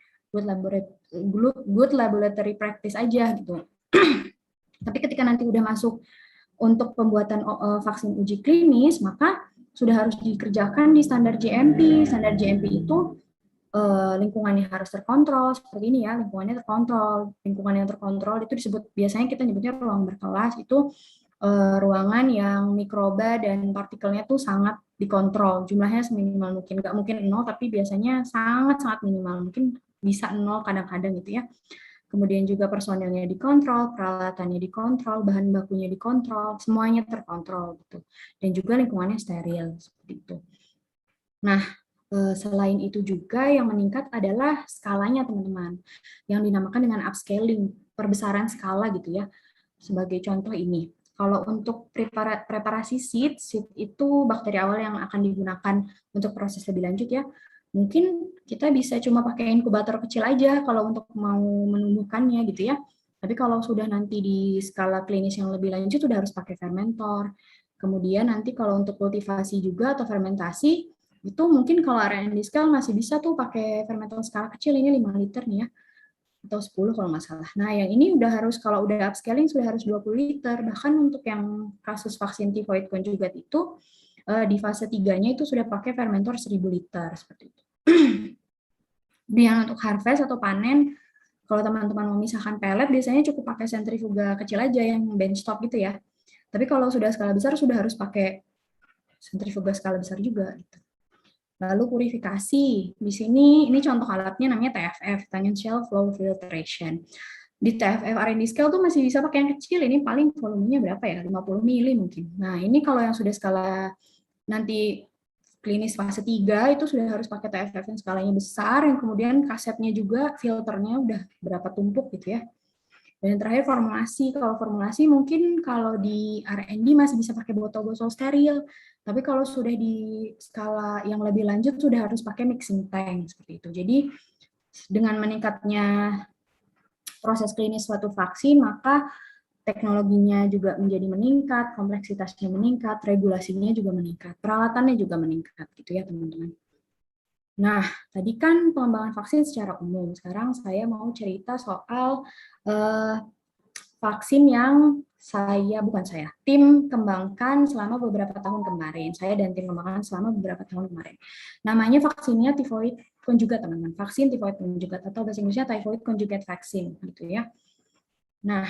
Speaker 2: good laboratory practice aja gitu. Tapi ketika nanti udah masuk untuk pembuatan vaksin uji klinis, maka sudah harus dikerjakan di standar GMP. Standar GMP itu lingkungannya harus terkontrol, seperti ini ya, lingkungannya terkontrol. Lingkungan yang terkontrol itu disebut, biasanya kita nyebutnya ruang berkelas, itu ruangan yang mikroba dan partikelnya tuh sangat dikontrol. Jumlahnya seminimal mungkin, nggak mungkin 0, tapi biasanya sangat-sangat minimal, mungkin bisa 0 kadang-kadang gitu ya. Kemudian juga personelnya dikontrol, peralatannya dikontrol, bahan bakunya dikontrol, semuanya terkontrol gitu. Dan juga lingkungannya steril seperti itu. Nah, Selain itu juga yang meningkat adalah skalanya teman-teman, yang dinamakan dengan upscaling, perbesaran skala gitu ya. Sebagai contoh ini, kalau untuk preparasi seed itu bakteri awal yang akan digunakan untuk proses lebih lanjut ya. Mungkin kita bisa cuma pakai inkubator kecil aja kalau untuk mau menumbuhkannya gitu ya. Tapi kalau sudah nanti di skala klinis yang lebih lanjut sudah harus pakai fermentor. Kemudian nanti kalau untuk kultivasi juga atau fermentasi itu mungkin kalau R&D scale masih bisa tuh pakai fermenter skala kecil, ini 5 liter nih ya, atau 10 kalau nggak salah. Nah, yang ini udah harus, kalau udah upscaling sudah harus 20 liter. Bahkan untuk yang kasus vaksin tivoid conjugate itu, di fase 3-nya itu sudah pakai fermentor 1000 liter, seperti itu. Yang untuk harvest atau panen, kalau teman-teman mau misahkan pellet, biasanya cukup pakai sentrifuga kecil aja yang benchtop gitu ya. Tapi kalau sudah skala besar, sudah harus pakai sentrifuga skala besar juga gitu. Lalu purifikasi. Di sini ini contoh alatnya namanya TFF, Tangential Flow Filtration. Di TFF R&D scale tuh masih bisa pakai yang kecil, ini paling volumenya berapa ya? 50 mili mungkin. Nah, ini kalau yang sudah skala nanti klinis fase 3 itu sudah harus pakai TFF yang skalanya besar, yang kemudian kasetnya juga filternya udah berapa tumpuk gitu ya. Dan yang terakhir formulasi. Kalau formulasi mungkin kalau di R&D masih bisa pakai botol-botol steril, tapi kalau sudah di skala yang lebih lanjut sudah harus pakai mixing tank seperti itu. Jadi dengan meningkatnya proses klinis suatu vaksin, maka teknologinya juga menjadi meningkat, kompleksitasnya meningkat, regulasinya juga meningkat, peralatannya juga meningkat gitu ya teman-teman. Nah, tadi kan pengembangan vaksin secara umum. Sekarang saya mau cerita soal vaksin yang tim kembangkan selama beberapa tahun kemarin. Saya dan tim kembangkan selama beberapa tahun kemarin. Namanya vaksinnya tivoid conjugate, teman-teman. Vaksin tivoid conjugate atau bahasa Inggrisnya typhoid conjugate vaccine, gitu ya. Nah,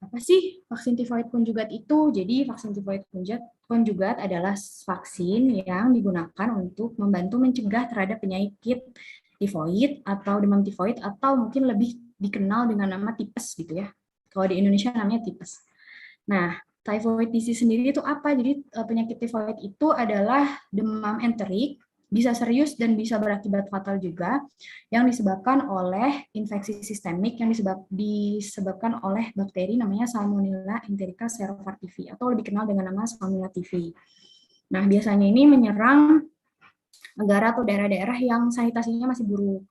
Speaker 2: apa sih vaksin tivoid conjugate itu? Jadi vaksin tivoid conjugate adalah vaksin yang digunakan untuk membantu mencegah terhadap penyakit tivoid atau demam tivoid atau mungkin lebih dikenal dengan nama tipes gitu ya. Kalau di Indonesia namanya tipes. Nah, typhoid disease sendiri itu apa? Jadi penyakit tivoid itu adalah demam enterik, bisa serius dan bisa berakibat fatal juga, yang disebabkan oleh infeksi sistemik yang disebabkan oleh bakteri namanya Salmonella enterica serofartivi atau lebih dikenal dengan nama Salmonella typhi. Nah, biasanya ini menyerang negara atau daerah-daerah yang sanitasinya masih buruk.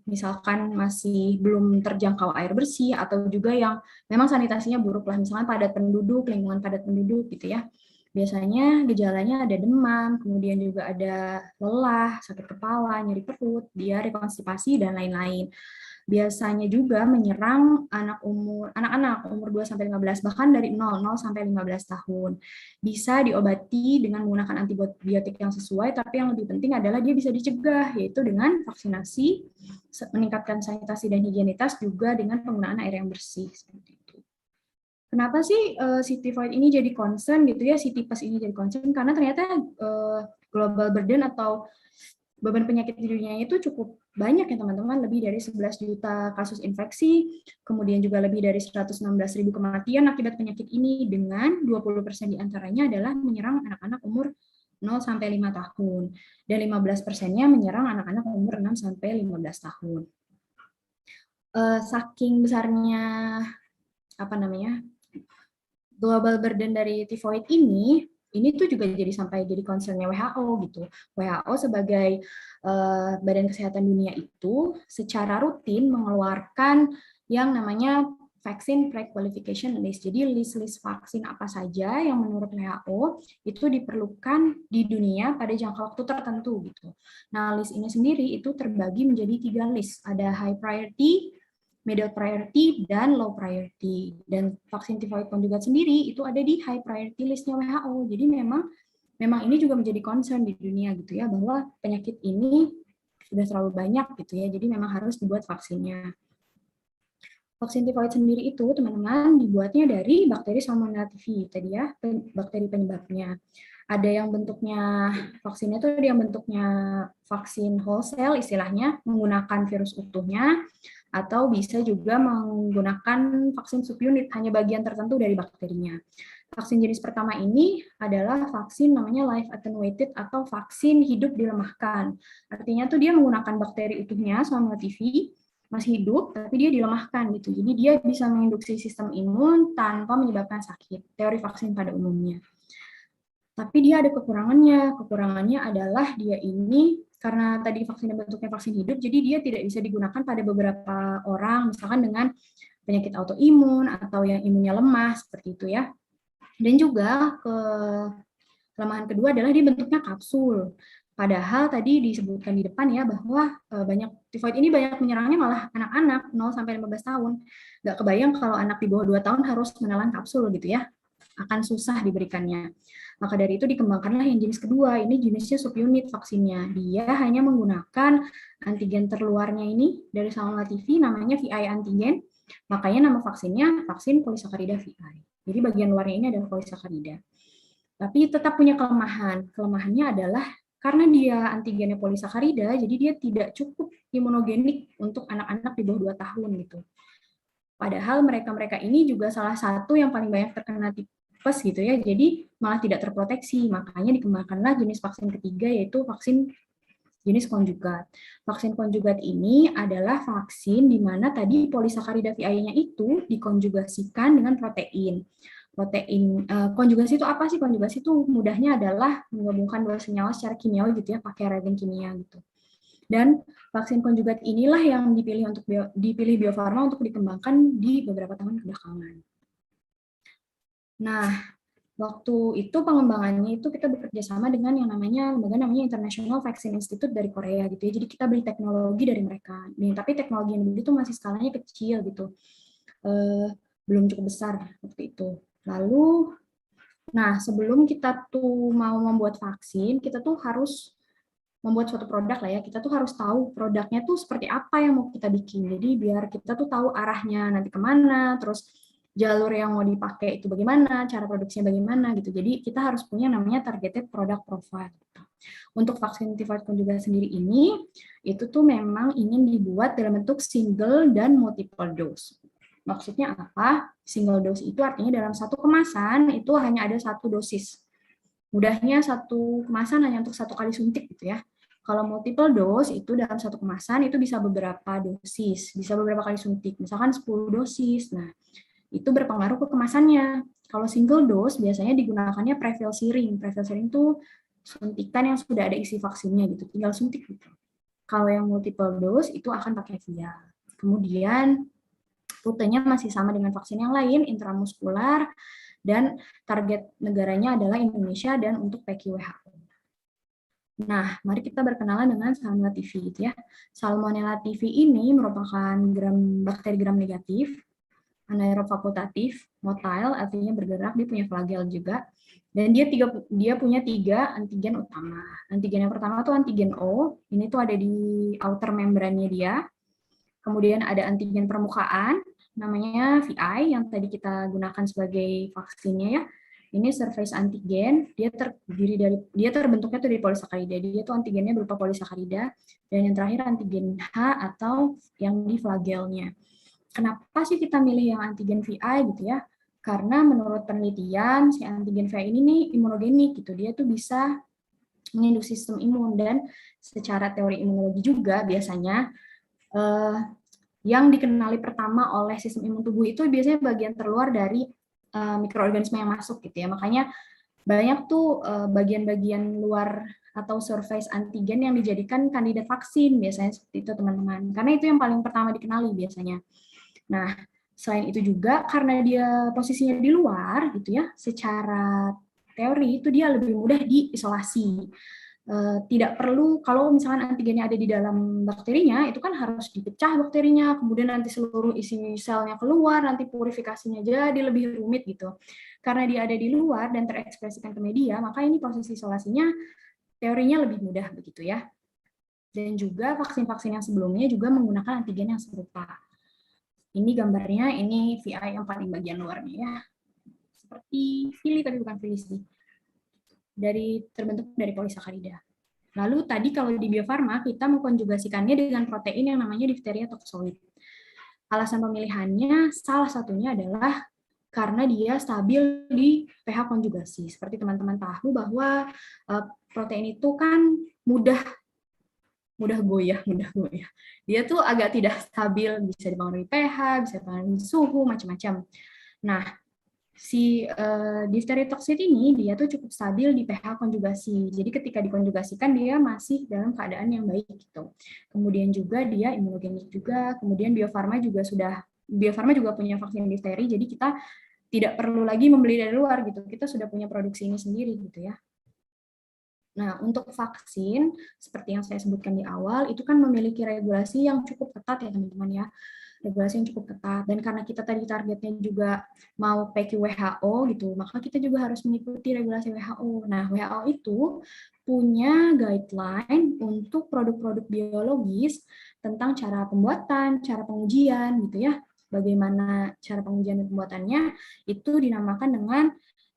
Speaker 2: Misalkan masih belum terjangkau air bersih atau juga yang memang sanitasinya buruk lah, misalkan padat penduduk, lingkungan padat penduduk gitu ya. Biasanya gejalanya ada demam, kemudian juga ada lelah, sakit kepala, nyeri perut, diare, konstipasi dan lain-lain. Biasanya juga menyerang anak-anak umur 2 sampai 15 bahkan dari 0 sampai 15 tahun. Bisa diobati dengan menggunakan antibiotik yang sesuai, tapi yang lebih penting adalah dia bisa dicegah, yaitu dengan vaksinasi, meningkatkan sanitasi dan higienitas, juga dengan penggunaan air yang bersih seperti itu. Kenapa sih si tivoid ini jadi concern gitu ya, si tipes ini jadi concern? Karena ternyata global burden atau beban penyakit di dunia itu cukup banyak ya teman-teman, lebih dari 11 juta kasus infeksi, kemudian juga lebih dari 116.000 kematian akibat penyakit ini, dengan 20% diantaranya adalah menyerang anak-anak umur 0 sampai 5 tahun, dan 15%-nya menyerang anak-anak umur 6 sampai 15 tahun. Saking besarnya global burden dari tivoid ini tuh juga jadi concern-nya WHO gitu. WHO sebagai Badan Kesehatan Dunia itu secara rutin mengeluarkan yang namanya Vaccine Pre-Qualification List. Jadi list-list vaksin apa saja yang menurut WHO itu diperlukan di dunia pada jangka waktu tertentu gitu. Nah, list ini sendiri itu terbagi menjadi 3 list. Ada high priority, middle priority, dan low priority. Dan vaksin tivoid conjugate sendiri itu ada di high priority list-nya WHO. Jadi memang ini juga menjadi concern di dunia gitu ya, bahwa penyakit ini sudah terlalu banyak gitu ya, jadi memang harus dibuat vaksinnya. Vaksin tivoid sendiri itu teman-teman dibuatnya dari bakteri Salmonella typhi tadi ya, bakteri penyebabnya. Ada yang bentuknya vaksinnya itu yang bentuknya vaksin whole cell istilahnya, menggunakan virus utuhnya. atau bisa juga menggunakan vaksin subunit, hanya bagian tertentu dari bakterinya. Vaksin jenis pertama ini adalah vaksin namanya live attenuated atau vaksin hidup dilemahkan. Artinya tuh dia menggunakan bakteri utuhnya selama TV, masih hidup, tapi dia dilemahkan gitu. Jadi dia bisa menginduksi sistem imun tanpa menyebabkan sakit. Teori vaksin pada umumnya. Tapi dia ada kekurangannya. Kekurangannya adalah dia ini karena tadi vaksinnya bentuknya vaksin hidup, jadi dia tidak bisa digunakan pada beberapa orang, misalkan dengan penyakit autoimun atau yang imunnya lemah seperti itu ya. Dan juga kelemahan kedua adalah dia bentuknya kapsul. Padahal tadi disebutkan di depan ya bahwa tifoid ini banyak menyerangnya malah anak-anak 0 sampai 15 tahun. Nggak kebayang kalau anak di bawah 2 tahun harus menelan kapsul gitu ya. Akan susah diberikannya. Maka dari itu dikembangkanlah yang jenis kedua. Ini jenisnya subunit vaksinnya. Dia hanya menggunakan antigen terluarnya ini dari saluran TV namanya VI antigen. Makanya nama vaksinnya vaksin polisakarida VI. Jadi bagian luarnya ini adalah polisakarida. Tapi tetap punya kelemahan. Kelemahannya adalah karena dia antigennya polisakarida, jadi dia tidak cukup imunogenik untuk anak-anak di bawah 2 tahun gitu. Padahal mereka-mereka ini juga salah satu yang paling banyak terkena tipes gitu ya, jadi malah tidak terproteksi. Makanya dikembangkanlah jenis vaksin ketiga yaitu vaksin jenis konjugat. Vaksin konjugat ini adalah vaksin di mana tadi polisakarida VI-nya itu dikonjugasikan dengan protein. Konjugasi itu apa sih? Konjugasi itu mudahnya adalah menggabungkan dua senyawa secara kimiawi gitu ya, pakai reagen kimia gitu. Dan vaksin konjugat inilah yang dipilih Bio Farma untuk dikembangkan di beberapa tahun kebelakangan. Nah, waktu itu pengembangannya itu kita bekerja sama dengan yang namanya International Vaccine Institute dari Korea gitu ya. Jadi kita beli teknologi dari mereka. Tapi teknologi yang dibeli itu masih skalanya kecil gitu. Belum cukup besar waktu itu. Lalu sebelum kita tuh mau membuat vaksin, kita tuh harus membuat suatu produk lah ya. Kita tuh harus tahu produknya tuh seperti apa yang mau kita bikin. Jadi biar kita tuh tahu arahnya nanti kemana, terus jalur yang mau dipakai itu bagaimana, cara produksinya bagaimana gitu. Jadi kita harus punya namanya targeted product profile. Untuk vaksin tifoid konjugat sendiri ini, itu tuh memang ingin dibuat dalam bentuk single dan multiple dose. Maksudnya apa? Single dose itu artinya dalam satu kemasan itu hanya ada satu dosis. Mudahnya satu kemasan hanya untuk satu kali suntik gitu ya. Kalau multiple dose itu dalam satu kemasan itu bisa beberapa dosis, bisa beberapa kali suntik, misalkan 10 dosis. Nah, itu berpengaruh ke kemasannya. Kalau single dose biasanya digunakannya prefill syring. Prefill syring itu suntikan yang sudah ada isi vaksinnya gitu, tinggal suntik gitu. Kalau yang multiple dose itu akan pakai vial. Kemudian rutenya masih sama dengan vaksin yang lain, intramuskular, dan target negaranya adalah Indonesia dan untuk PQWHO. Nah, mari kita berkenalan dengan Salmonella typhi gitu ya. Salmonella typhi ini merupakan bakteri gram negatif, anaerob fakultatif, motile, artinya bergerak, dia punya flagel juga. Dan dia punya 3 antigen utama. Antigen yang pertama tuh antigen O, ini tuh ada di outer membrannya dia. Kemudian ada antigen permukaan, namanya VI, yang tadi kita gunakan sebagai vaksinnya ya. Ini surface antigen, dia terbentuknya tuh dari polisakarida. Dia tuh antigennya berupa polisakarida. Dan yang terakhir antigen H atau yang di flagelnya. Kenapa sih kita milih yang antigen VI gitu ya? Karena menurut penelitian, si antigen VI ini nih imunogenik gitu. Dia tuh bisa menginduksi sistem imun, dan secara teori imunologi juga biasanya yang dikenali pertama oleh sistem imun tubuh itu biasanya bagian terluar dari mikroorganisme yang masuk gitu ya. Makanya banyak tuh bagian-bagian luar atau surface antigen yang dijadikan kandidat vaksin biasanya seperti itu teman-teman. Karena itu yang paling pertama dikenali biasanya. Nah, selain itu juga karena dia posisinya di luar gitu ya, secara teori itu dia lebih mudah diisolasi. Tidak perlu, kalau misalkan antigennya ada di dalam bakterinya, itu kan harus dipecah bakterinya, kemudian nanti seluruh isi selnya keluar, nanti purifikasinya jadi lebih rumit gitu. Karena dia ada di luar dan terekspresikan ke media, maka ini proses isolasinya teorinya lebih mudah begitu ya. Dan juga vaksin-vaksin yang sebelumnya juga menggunakan antigen yang serupa. Ini gambarnya, ini VI yang paling bagian luarnya ya. Seperti fili, tapi bukan fili sih. Terbentuk dari polisakarida. Lalu tadi kalau di Bio Farma kita mengkonjugasikannya dengan protein yang namanya diphtheria toxoid. alasan pemilihannya salah satunya adalah karena dia stabil di pH konjugasi. Seperti teman-teman tahu bahwa protein itu kan mudah goyah. Dia tuh agak tidak stabil, bisa dipengaruhi pH, bisa dipengaruhi suhu, macam-macam. Nah, si diphtheria toxid ini dia tuh cukup stabil di pH konjugasi. Jadi ketika dikonjugasikan dia masih dalam keadaan yang baik gitu. Kemudian juga dia imunogenik juga. Kemudian Bio Farma juga punya vaksin difteri. Jadi kita tidak perlu lagi membeli dari luar gitu. Kita sudah punya produksi ini sendiri gitu ya. Nah, untuk vaksin seperti yang saya sebutkan di awal itu kan memiliki regulasi yang cukup ketat ya teman-teman ya. Regulasi yang cukup ketat, dan karena kita tadi targetnya juga mau PQ WHO gitu, maka kita juga harus mengikuti regulasi WHO. Nah, WHO itu punya guideline untuk produk-produk biologis tentang cara pembuatan, cara pengujian gitu ya. Bagaimana cara pengujian dan pembuatannya itu dinamakan dengan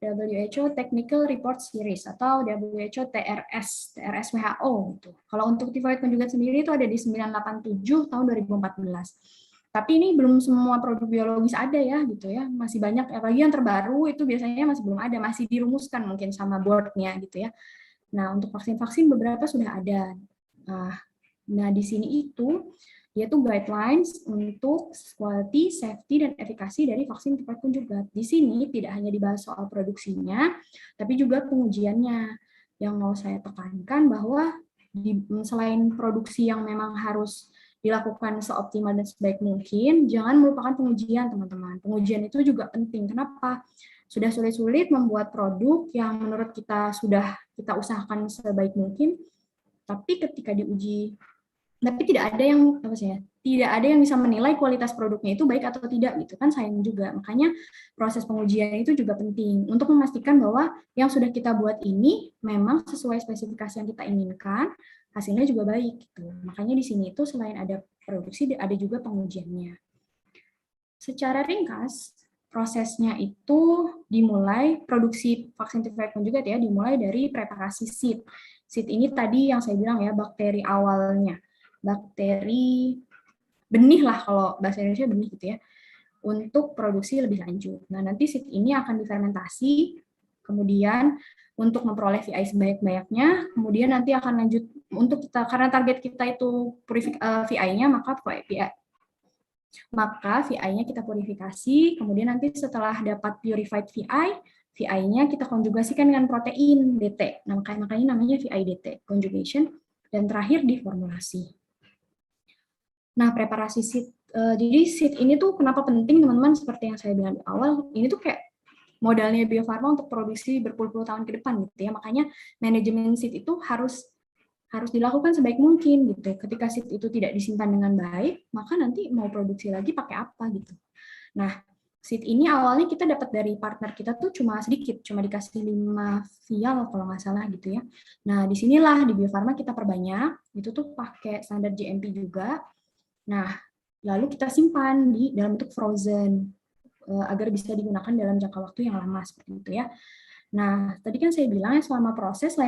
Speaker 2: WHO Technical Report Series atau WHO TRS WHO gitu. Kalau untuk tivoid conjugate sendiri itu ada di 987 tahun 2014. Tapi ini belum semua produk biologis ada ya gitu ya, masih banyak, apalagi yang terbaru itu biasanya masih belum ada, masih dirumuskan mungkin sama board-nya gitu ya. Nah, untuk vaksin-vaksin beberapa sudah ada. Nah, di sini itu yaitu guidelines untuk quality, safety, dan efikasi dari vaksin tivoid conjugate. Di sini tidak hanya dibahas soal produksinya, tapi juga pengujiannya. Yang mau saya tekankan bahwa selain produksi yang memang harus dilakukan seoptimal dan sebaik mungkin, jangan melupakan pengujian, teman-teman. Pengujian itu juga penting. Kenapa? Sudah sulit-sulit membuat produk yang menurut kita sudah kita usahakan sebaik mungkin, tapi ketika diuji, tapi tidak ada yang bisa menilai kualitas produknya itu baik atau tidak gitu kan, sayang juga. Makanya proses pengujian itu juga penting untuk memastikan bahwa yang sudah kita buat ini memang sesuai spesifikasi yang kita inginkan, hasilnya juga baik gitu. Makanya di sini itu selain ada produksi ada juga pengujiannya. Secara ringkas, prosesnya itu dimulai produksi vaksin tivoid conjugate ya, dimulai dari preparasi seed. Seed ini tadi yang saya bilang ya, bakteri awalnya. Bakteri benih lah, kalau bahasa Indonesia benih gitu ya, untuk produksi lebih lanjut. Nah, nanti seed ini akan difermentasi, kemudian untuk memperoleh VI sebanyak-banyaknya, kemudian nanti akan lanjut untuk kita, karena target kita itu VI-nya, maka VI-nya kita purifikasi, kemudian nanti setelah dapat purified VI-nya kita konjugasikan dengan protein DT. Nah, makanya namanya VI DT, conjugation, dan terakhir diformulasi. Nah, preparasi seed. Jadi seed ini tuh kenapa penting, teman-teman? Seperti yang saya bilang di awal, ini tuh kayak modalnya Bio Farma untuk produksi berpuluh-puluh tahun ke depan gitu ya. Makanya manajemen seed itu harus dilakukan sebaik mungkin gitu. Ketika seed itu tidak disimpan dengan baik, maka nanti mau produksi lagi pakai apa gitu. Nah, seed ini awalnya kita dapat dari partner kita tuh cuma sedikit, cuma dikasih 5 vial kalau nggak salah gitu ya. Nah, disinilah di Bio Farma kita perbanyak, itu tuh pakai standar GMP juga. Nah, lalu kita simpan di dalam bentuk frozen agar bisa digunakan dalam jangka waktu yang lama seperti itu ya. Nah, tadi kan saya bilang selain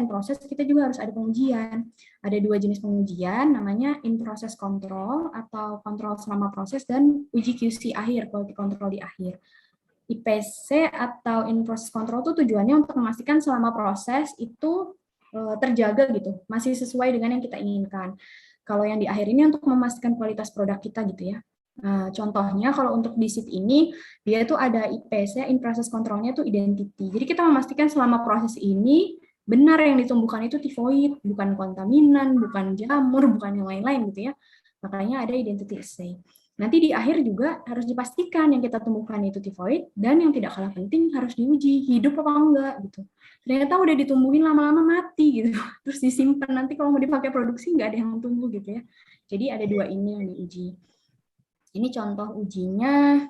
Speaker 2: proses kita juga harus ada pengujian. Ada 2 jenis pengujian, namanya in-process control atau kontrol selama proses, dan uji QC akhir, quality control di akhir. IPC atau in-process control itu tujuannya untuk memastikan selama proses itu terjaga gitu, masih sesuai dengan yang kita inginkan. Kalau yang di akhir ini untuk memastikan kualitas produk kita gitu ya. Nah, contohnya kalau untuk di seed ini, dia itu ada IPC, in process control-nya itu identity. Jadi kita memastikan selama proses ini, benar yang ditumbuhkan itu tivoid, bukan kontaminan, bukan jamur, bukan yang lain-lain gitu ya. Makanya ada identity assay. Nanti di akhir juga harus dipastikan yang kita tumbuhkan itu tivoid, dan yang tidak kalah penting harus diuji, hidup apa enggak gitu. Ternyata udah ditumbuhin lama-lama mati gitu, terus disimpan, nanti kalau mau dipakai produksi nggak ada yang tumbuh gitu ya. Jadi ada 2 ini yang diuji. Ini contoh ujinya,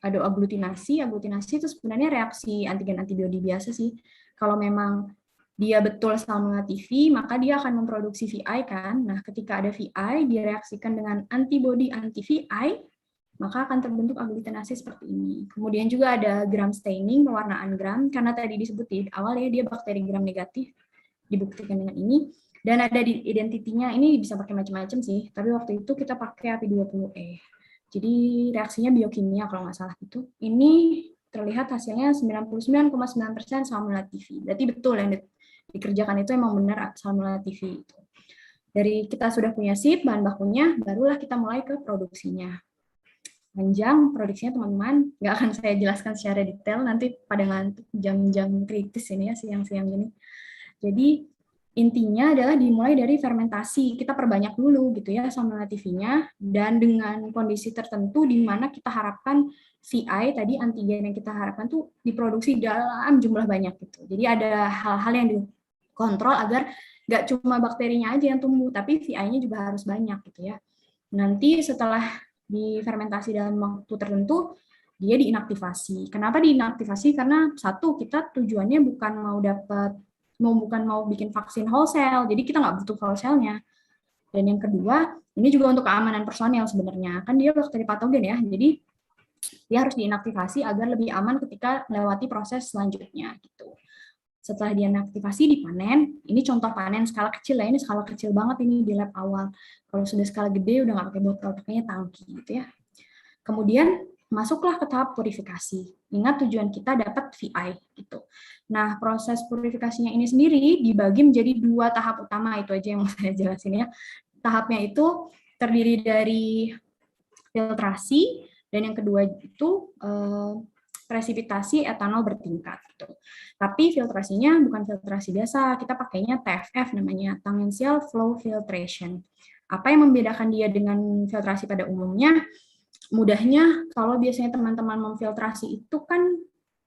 Speaker 2: ada aglutinasi. Aglutinasi itu sebenarnya reaksi antigen antibodi biasa sih. Kalau memang dia betul sama TV, maka dia akan memproduksi VI kan. Nah, ketika ada VI direaksikan dengan antibodi anti-VI, maka akan terbentuk aglutinasi seperti ini. Kemudian juga ada gram staining, pewarnaan gram, karena tadi disebut di awal ya, dia bakteri gram negatif, dibuktikan dengan ini. Dan ada di identitinya, ini bisa pakai macam-macam sih, tapi waktu itu kita pakai API20E. Jadi reaksinya biokimia kalau nggak salah itu. Ini terlihat hasilnya 99,9% salmonella typhi. Berarti betul yang dikerjakan itu emang benar salmonella typhi. Dari kita sudah punya seed, bahan bakunya, barulah kita mulai ke produksinya. Panjang produksinya teman-teman, nggak akan saya jelaskan secara detail, nanti pada ngantuk jam-jam kritis ini ya, siang-siang gini. Jadi intinya adalah dimulai dari fermentasi, kita perbanyak dulu gitu ya salmonella typhi-nya, dan dengan kondisi tertentu di mana kita harapkan VI tadi antigen yang kita harapkan tuh diproduksi dalam jumlah banyak gitu. Jadi ada hal-hal yang dikontrol agar nggak cuma bakterinya aja yang tumbuh, tapi VI-nya juga harus banyak gitu ya. Nanti setelah difermentasi dalam waktu tertentu, dia diinaktivasi. Kenapa diinaktivasi? Karena satu, kita tujuannya bukan mau bikin vaksin wholesale, jadi kita nggak butuh wholesale-nya. Dan yang kedua, ini juga untuk keamanan personil sebenarnya. Kan dia bakteri patogen ya, jadi dia harus diinaktivasi agar lebih aman ketika melewati proses selanjutnya gitu. Setelah diinaktivasi, dipanen. Ini contoh panen skala kecil ya, ini skala kecil banget ini di lab awal. Kalau sudah skala gede udah nggak pakai botol, pakainya tangki gitu ya. Kemudian masuklah ke tahap purifikasi. Ingat tujuan kita dapat VI gitu. Nah, proses purifikasinya ini sendiri dibagi menjadi 2 tahap utama, itu aja yang mau saya jelasin ya. Tahapnya itu terdiri dari filtrasi dan yang kedua itu presipitasi etanol bertingkat gitu. Tapi filtrasinya bukan filtrasi biasa, kita pakainya TFF namanya, tangential flow filtration. Apa yang membedakan dia dengan filtrasi pada umumnya? Mudahnya kalau biasanya teman-teman memfiltrasi itu kan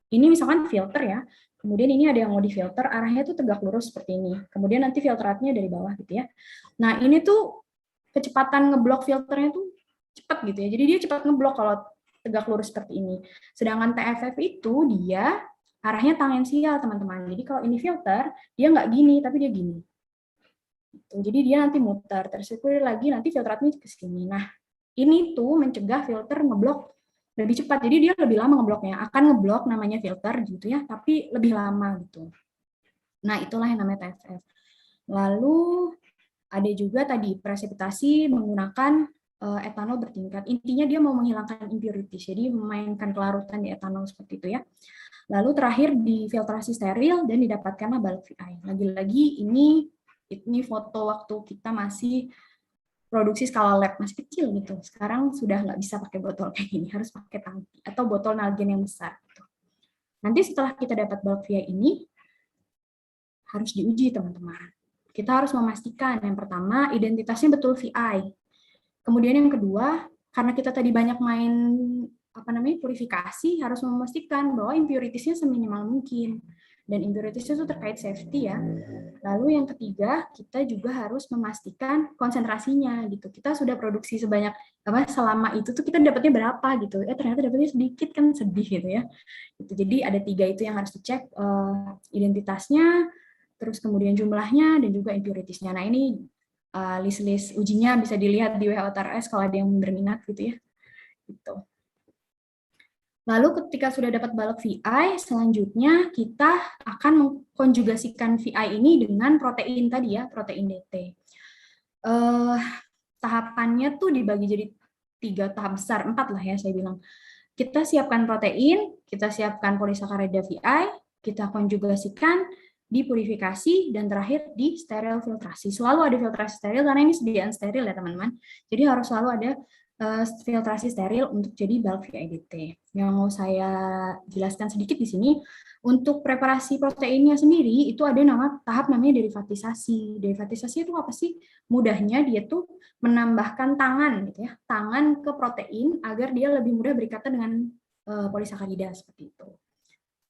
Speaker 2: ini misalkan filter ya. Kemudian ini ada yang mau difilter, arahnya tuh tegak lurus seperti ini. Kemudian nanti filtratnya dari bawah gitu ya. Nah, ini tuh kecepatan ngeblok filternya tuh cepat gitu ya. Jadi dia cepat ngeblok kalau tegak lurus seperti ini. Sedangkan TFF itu dia arahnya tangensial, teman-teman. Jadi kalau ini filter, dia nggak gini, tapi dia gini. Jadi dia nanti muter, tersirkulir lagi, nanti filtratnya ke sini. Nah, ini tuh mencegah filter ngeblok lebih cepat. Jadi dia lebih lama ngebloknya. Akan ngeblok namanya filter gitu ya, tapi lebih lama gitu. Nah, itulah yang namanya TFF. Lalu ada juga tadi presipitasi menggunakan etanol bertingkat. Intinya dia mau menghilangkan impurities, jadi memainkan kelarutan di etanol seperti itu ya. Lalu terakhir difiltrasi steril dan didapatkanlah bulk VI. Lagi-lagi ini foto waktu kita masih produksi skala lab, masih kecil gitu. Sekarang sudah nggak bisa pakai botol kayak gini, harus pakai tangki atau botol Nalgen yang besar. Gitu. Nanti setelah kita dapat bulk VI ini, harus diuji teman-teman. Kita harus memastikan yang pertama identitasnya betul VI. Kemudian yang kedua, karena kita tadi banyak main purifikasi, harus memastikan bahwa impuritiesnya seminimal mungkin. Dan impuritiesnya itu terkait safety ya. Lalu yang ketiga, kita juga harus memastikan konsentrasinya gitu. Kita sudah produksi sebanyak selama itu tuh kita dapatnya berapa gitu. Ternyata dapatnya sedikit kan sedih gitu ya. Jadi ada 3 itu yang harus dicek, identitasnya, terus kemudian jumlahnya dan juga impuritiesnya. Nah ini list-list ujinya bisa dilihat di WHO TRS kalau ada yang berminat gitu ya. Gitu. Lalu ketika sudah dapat bulk VI, selanjutnya kita akan mengkonjugasikan VI ini dengan protein tadi ya, protein DT. Tahapannya tuh dibagi jadi 3 tahap besar, 4 lah ya saya bilang. Kita siapkan protein, kita siapkan polisakarida VI, kita konjugasikan, dipurifikasi, dan terakhir di steril filtrasi. Selalu ada filtrasi steril, karena ini sediaan steril ya teman-teman. Jadi harus selalu ada filtrasi steril untuk jadi bulk VIDT. Yang mau saya jelaskan sedikit di sini, untuk preparasi proteinnya sendiri, itu ada tahap namanya derivatisasi. Derivatisasi itu apa sih? Mudahnya dia tuh menambahkan tangan, gitu ya, tangan ke protein agar dia lebih mudah berikatan dengan polisakarida seperti itu.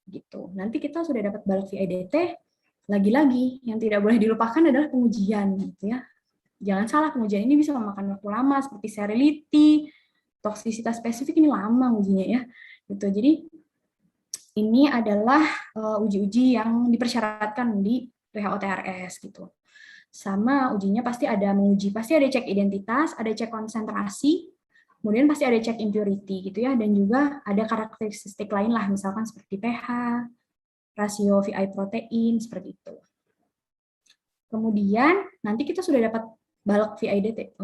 Speaker 2: Gitu. Nanti kita sudah dapat bulk VIDT. Lagi-lagi yang tidak boleh dilupakan adalah pengujian gitu ya. Jangan salah, pengujian ini bisa memakan waktu lama seperti sterility, toksisitas spesifik ini lama ujinya ya. Gitu. Jadi ini adalah uji-uji yang dipersyaratkan di WHO TRS gitu. Sama ujinya pasti ada cek identitas, ada cek konsentrasi, kemudian pasti ada cek impurity gitu ya, dan juga ada karakteristik lain lah, misalkan seperti pH, rasio VI protein, seperti itu. Kemudian nanti kita sudah dapat balak VIDT.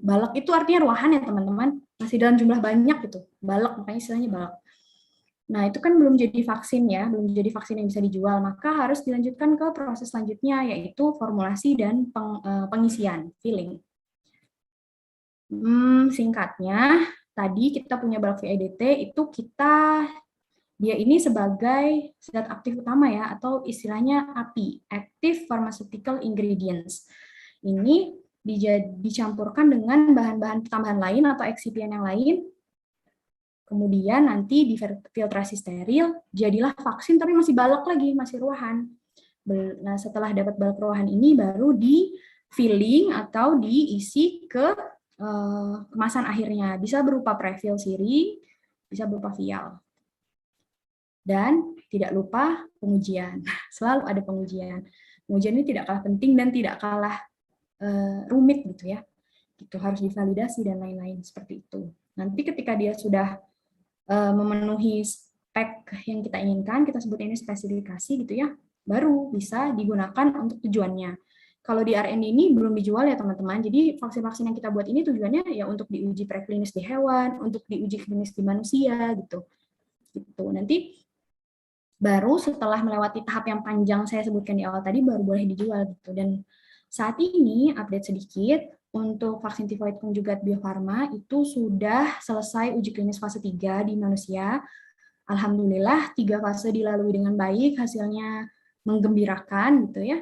Speaker 2: Balak itu artinya ruahan ya teman-teman, masih dalam jumlah banyak gitu. Balak, makanya istilahnya balak. Nah, itu kan belum jadi vaksin ya, belum jadi vaksin yang bisa dijual, maka harus dilanjutkan ke proses selanjutnya, yaitu formulasi dan pengisian, filling. Singkatnya, tadi kita punya balak VIDT, itu dia ini sebagai zat aktif utama ya, atau istilahnya API, Active Pharmaceutical Ingredients. Ini dicampurkan dengan bahan-bahan tambahan lain atau excipient yang lain, kemudian nanti difiltrasi steril, jadilah vaksin tapi masih balak lagi, masih ruahan. Nah, setelah dapat balak ruahan ini baru di filling atau diisi ke kemasan akhirnya. Bisa berupa prefill siri, bisa berupa vial. Dan tidak lupa pengujian. Selalu ada pengujian. Pengujian ini tidak kalah penting dan tidak kalah rumit gitu ya. Itu harus divalidasi dan lain-lain seperti itu. Nanti ketika dia sudah memenuhi spek yang kita inginkan, kita sebut ini spesifikasi gitu ya, baru bisa digunakan untuk tujuannya. Kalau di R&D ini belum dijual ya teman-teman, jadi vaksin-vaksin yang kita buat ini tujuannya ya untuk diuji preklinis di hewan, untuk diuji klinis di manusia gitu. Nanti baru setelah melewati tahap yang panjang saya sebutkan di awal tadi, baru boleh dijual gitu. Dan saat ini update sedikit, untuk vaksin tivoid konjugat Bio Farma itu sudah selesai uji klinis fase 3 di manusia. Alhamdulillah 3 fase dilalui dengan baik, hasilnya menggembirakan gitu ya.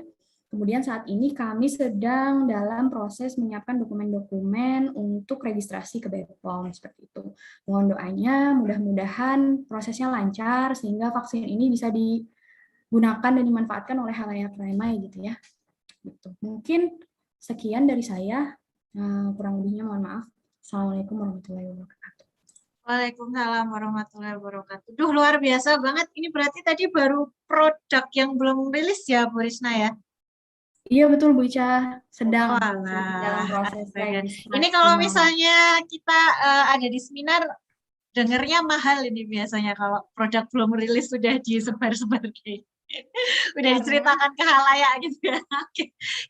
Speaker 2: Kemudian saat ini kami sedang dalam proses menyiapkan dokumen-dokumen untuk registrasi ke BPOM seperti itu. Mohon doanya, mudah-mudahan prosesnya lancar sehingga vaksin ini bisa digunakan dan dimanfaatkan oleh halayak ramai gitu ya. Gitu. Mungkin sekian dari saya. Kurang lebihnya mohon maaf. Assalamualaikum warahmatullahi wabarakatuh.
Speaker 1: Waalaikumsalam warahmatullahi wabarakatuh. Duh, luar biasa banget. Ini berarti tadi baru produk yang belum rilis ya, Bu Risna ya?
Speaker 2: Iya betul Bu Ica, sedang
Speaker 1: Walah.
Speaker 2: dalam proses registrasi.
Speaker 1: Ini kalau misalnya kita ada di seminar, dengernya mahal ini biasanya kalau produk belum rilis sudah disebar-sebar kayak udah diceritakan ke halayak gitu ya. Oke.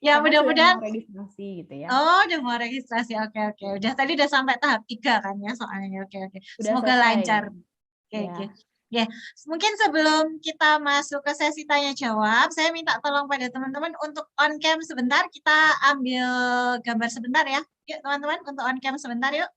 Speaker 1: Ya mudah-mudahan
Speaker 2: registrasi gitu ya.
Speaker 1: Oh, udah mau registrasi. Oke. Udah tadi udah sampai tahap 3 kan ya soalnya. Oke.
Speaker 2: Udah
Speaker 1: Semoga
Speaker 2: selesai.
Speaker 1: lancar. Oke. Ya, mungkin sebelum kita masuk ke sesi tanya jawab, saya minta tolong pada teman-teman untuk on cam sebentar, kita ambil gambar sebentar ya. Yuk teman-teman, untuk on cam sebentar yuk.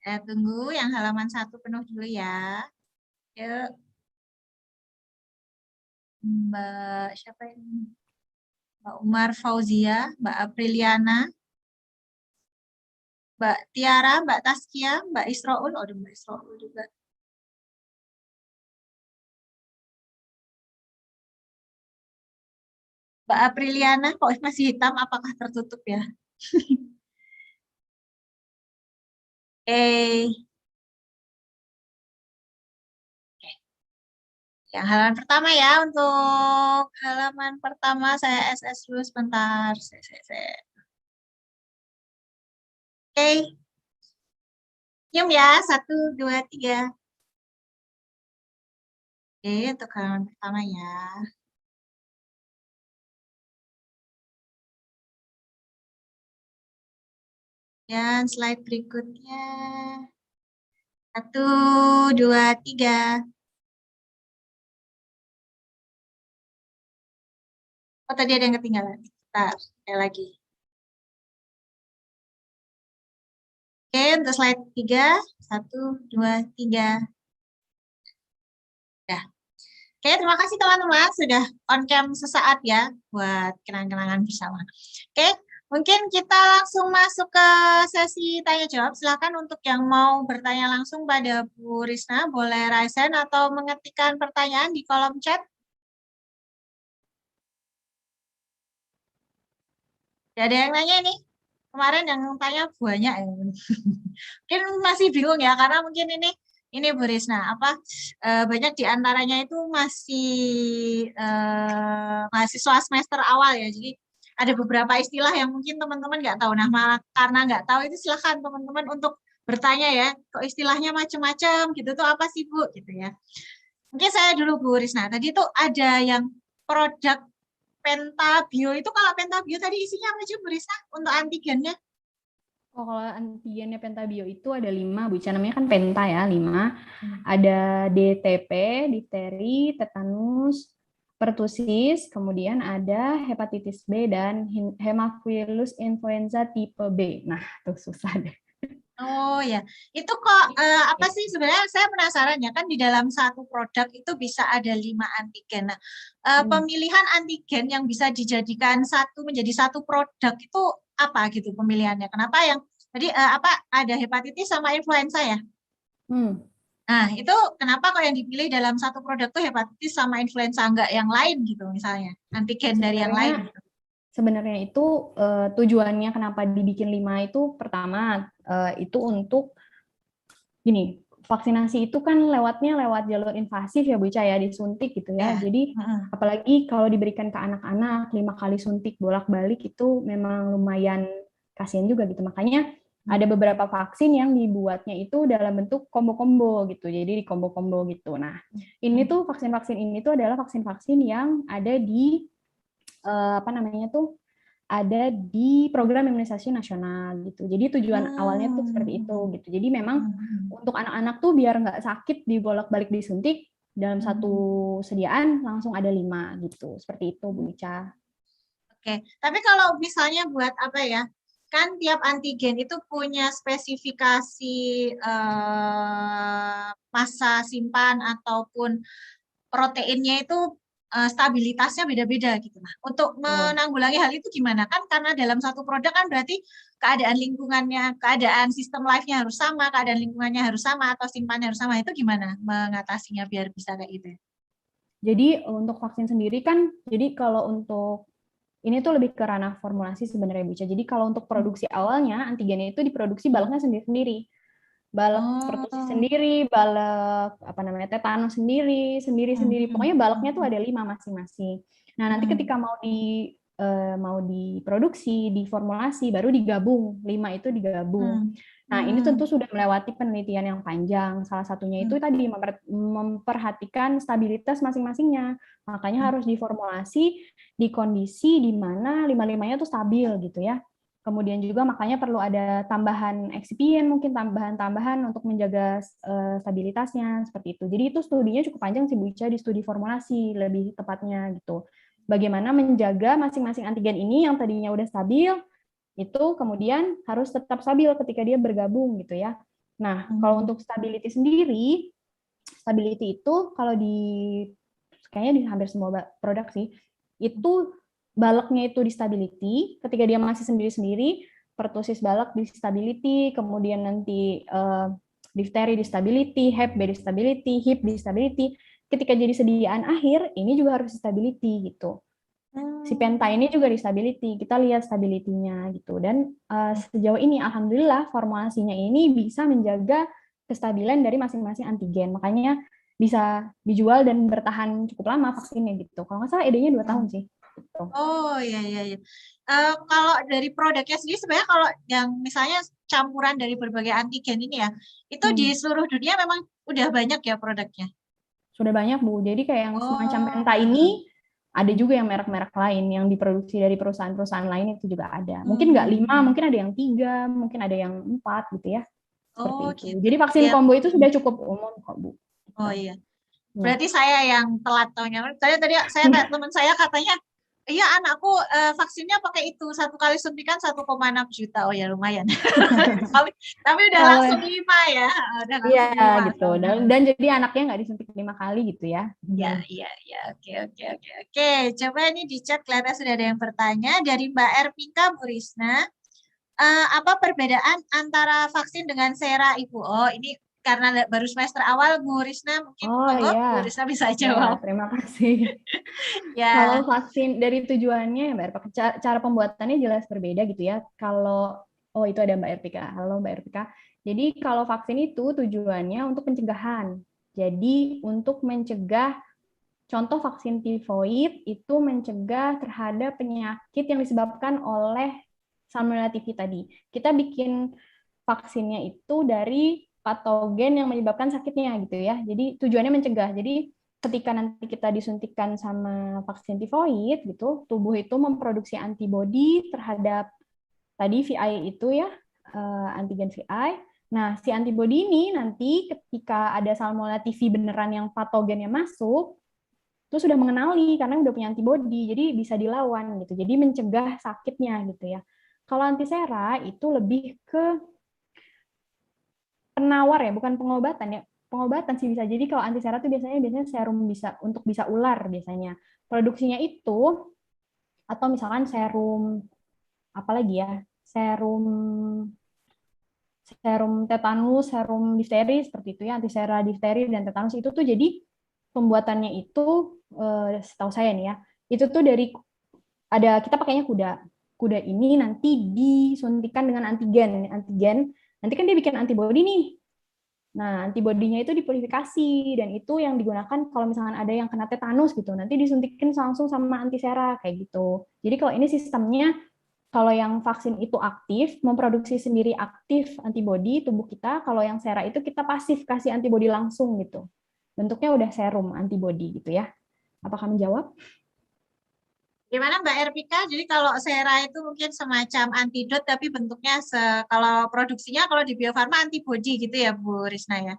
Speaker 1: Saya tunggu yang halaman 1 penuh dulu ya. Yuk. Mbak siapa ini? Mbak Umar Fauzia, Mbak Apriliana, Mbak Tiara, Mbak Taskia, Mbak Isroul, Mbak Isroul juga. Mbak Apriliana, kok masih hitam, apakah tertutup ya? Yang halaman pertama ya, untuk halaman pertama saya SS dulu sebentar. Oke. Cium ya, 1, 2, 3. Oke, untuk halaman pertama ya. Dan slide berikutnya. 1, 2, 3. Oh, tadi ada yang ketinggalan. Bentar, sekali lagi. Oke, untuk slide 3. 1, 2, 3. Udah. Oke, terima kasih teman-teman sudah on cam sesaat ya buat kenang-kenangan bersama. Oke, mungkin kita langsung masuk ke sesi tanya jawab. Silakan untuk yang mau bertanya langsung pada Bu Risna, boleh raise hand atau mengetikkan pertanyaan di kolom chat. Ada yang nanya nih. Kemarin yang tanya banyak ya. Mungkin masih bingung ya, karena mungkin ini ini Bu Risna, banyak di antaranya itu masih mahasiswa semester awal ya. Jadi ada beberapa istilah yang mungkin teman-teman nggak tahu. Nah, malah karena nggak tahu itu silakan teman-teman untuk bertanya ya, kok istilahnya macam-macam gitu tuh apa sih Bu gitu ya. Mungkin saya dulu Bu Risna. Tadi tuh ada yang produk Pentabio itu, kalau Pentabio tadi isinya apa sih Bu Risna untuk antigennya?
Speaker 2: Oh, kalau antigennya Pentabio itu ada 5, Bu Ica. Namanya kan Penta ya, 5. Ada DTP, difteri, tetanus, pertusis, kemudian ada hepatitis B dan Haemophilus influenza tipe B. Nah, tuh susah deh.
Speaker 1: Oh ya, itu kok apa sih sebenarnya saya penasaran ya, kan di dalam satu produk itu bisa ada 5 antigen. Nah, pemilihan antigen yang bisa dijadikan menjadi satu produk itu apa gitu pemilihannya? Kenapa yang tadi ada hepatitis sama influenza ya? Nah, itu kenapa kok yang dipilih dalam satu produk tuh hepatitis sama influenza, enggak yang lain gitu misalnya, antigen dari yang lain gitu?
Speaker 2: Sebenarnya itu tujuannya kenapa dibikin 5 itu pertama itu untuk gini, vaksinasi itu kan lewatnya lewat jalur invasif ya Bu Ica ya, disuntik gitu ya. Jadi apalagi kalau diberikan ke anak-anak 5 kali suntik bolak-balik itu memang lumayan kasihan juga gitu. Makanya ada beberapa vaksin yang dibuatnya itu dalam bentuk combo-combo gitu. Jadi di combo-combo gitu. Nah, ini tuh vaksin-vaksin ini tuh adalah vaksin-vaksin yang ada di ada di program imunisasi nasional gitu. Jadi tujuan awalnya tuh seperti itu gitu. Jadi memang untuk anak-anak tuh biar nggak sakit dibolak-balik disuntik, dalam satu sediaan langsung ada 5 gitu. Seperti itu Bu Ica.
Speaker 1: Oke, tapi kalau misalnya buat apa ya, kan tiap antigen itu punya spesifikasi masa simpan ataupun proteinnya itu stabilitasnya beda-beda gitu. Nah, untuk menanggulangi hal itu gimana? Kan karena dalam satu produk kan berarti keadaan lingkungannya, keadaan sistem life-nya harus sama, keadaan lingkungannya harus sama, atau simpannya harus sama. Itu gimana mengatasinya biar bisa kayak gitu?
Speaker 2: Jadi untuk vaksin sendiri kan, jadi kalau untuk ini tuh lebih ke ranah formulasi sebenarnya Bu Ica. Jadi kalau untuk produksi awalnya antigennya itu diproduksi baloknya sendiri-sendiri. Balok pertusis sendiri, balok tetanus sendiri. Pokoknya baloknya tuh ada 5 masing-masing. Nah, nanti ketika mau diproduksi, diformulasi, baru digabung. 5 itu digabung. Nah, ini tentu sudah melewati penelitian yang panjang. Salah satunya itu tadi memperhatikan stabilitas masing-masingnya. Makanya harus diformulasi di kondisi di mana 5-5-nya tuh stabil gitu ya. Kemudian juga makanya perlu ada tambahan eksipien, mungkin tambahan-tambahan untuk menjaga stabilitasnya, seperti itu. Jadi itu studinya cukup panjang sih Bu Ica, di studi formulasi lebih tepatnya gitu. Bagaimana menjaga masing-masing antigen ini yang tadinya udah stabil, itu kemudian harus tetap stabil ketika dia bergabung gitu ya. Nah, kalau untuk stability sendiri, stability itu kalau kayaknya di hampir semua produk sih, itu baloknya itu di stability, ketika dia masih sendiri-sendiri, pertusis balok di stability, kemudian nanti difteri di stability, Hep B di stability, HIP di stability. Ketika jadi sediaan akhir, ini juga harus di stability gitu. Si Penta ini juga di stability, kita lihat stability-nya gitu. Dan sejauh ini alhamdulillah formulasinya ini bisa menjaga kestabilan dari masing-masing antigen. Makanya bisa dijual dan bertahan cukup lama vaksinnya gitu. Kalau nggak salah ED-nya 2 tahun sih. Gitu.
Speaker 1: Oh iya. Kalau dari produknya sendiri sebenarnya kalau yang misalnya campuran dari berbagai antigen ini ya, itu di seluruh dunia memang udah banyak ya produknya?
Speaker 2: Sudah banyak Bu. Jadi kayak yang semacam Penta ini ada juga yang merek-merek lain yang diproduksi dari perusahaan-perusahaan lain itu juga ada. Mungkin nggak 5, mungkin ada yang 3, mungkin ada yang 4 gitu ya. Seperti itu.
Speaker 1: Gitu.
Speaker 2: Jadi vaksin combo itu sudah cukup umum kok Bu.
Speaker 1: Oh iya. Berarti saya yang telat taunya. Tadi saya kayak teman saya katanya, iya anakku vaksinnya pakai itu 1 kali suntikan 1,6 juta. Oh ya lumayan. tapi udah langsung 5 ya.
Speaker 2: Iya gitu. Dan jadi anaknya nggak disuntik 5 kali gitu ya.
Speaker 1: Iya. Oke. Coba ini di chat kelihatan sudah ada yang bertanya dari Mbak Erpika Bu Risna. Apa perbedaan antara vaksin dengan sera Ibu? Oh ini karena baru semester awal Bu Risna mungkin Bu Risna bisa jawab.
Speaker 2: Ya, terima kasih. Kalau vaksin dari tujuannya Mbak Erpika, cara pembuatannya jelas berbeda gitu ya. Kalau Oh, itu ada Mbak Erpika. Halo Mbak Erpika. Jadi kalau vaksin itu tujuannya untuk pencegahan. Jadi untuk mencegah, contoh vaksin tifoid itu mencegah terhadap penyakit yang disebabkan oleh Salmonella typhi tadi. Kita bikin vaksinnya itu dari patogen yang menyebabkan sakitnya gitu ya. Jadi tujuannya mencegah. Jadi ketika nanti kita disuntikkan sama vaksin tifoid gitu, tubuh itu memproduksi antibodi terhadap tadi VI itu ya, antigen VI. Nah, si antibodi ini nanti ketika ada Salmonella typhi beneran yang patogennya masuk, itu sudah mengenali karena udah punya antibodi, jadi bisa dilawan gitu. Jadi mencegah sakitnya gitu ya. Kalau antisera itu lebih ke penawar ya, bukan pengobatan ya. Pengobatan sih bisa. Jadi kalau antisera itu biasanya serum bisa ular biasanya. Produksinya itu atau misalkan serum apalagi ya, serum tetanus, serum difteri seperti itu ya, antisera difteri dan tetanus itu tuh jadi pembuatannya itu setahu saya nih ya, itu tuh dari kita pakainya kuda. Kuda ini nanti disuntikan dengan antigen. Nanti kan dia bikin antibodi nih. Nah, antibodinya itu dipurifikasi dan itu yang digunakan kalau misalkan ada yang kena tetanus gitu, nanti disuntikin langsung sama antisera kayak gitu. Jadi kalau ini sistemnya, kalau yang vaksin itu aktif, memproduksi sendiri aktif antibodi tubuh kita, kalau yang sera itu kita pasif kasih antibodi langsung gitu. Bentuknya udah serum antibodi gitu ya. Apakah menjawab?
Speaker 1: Gimana Mbak Erpika? Jadi kalau sera itu mungkin semacam antidot, tapi bentuknya kalau produksinya kalau di Bio Farma antibody gitu ya Bu Risna ya?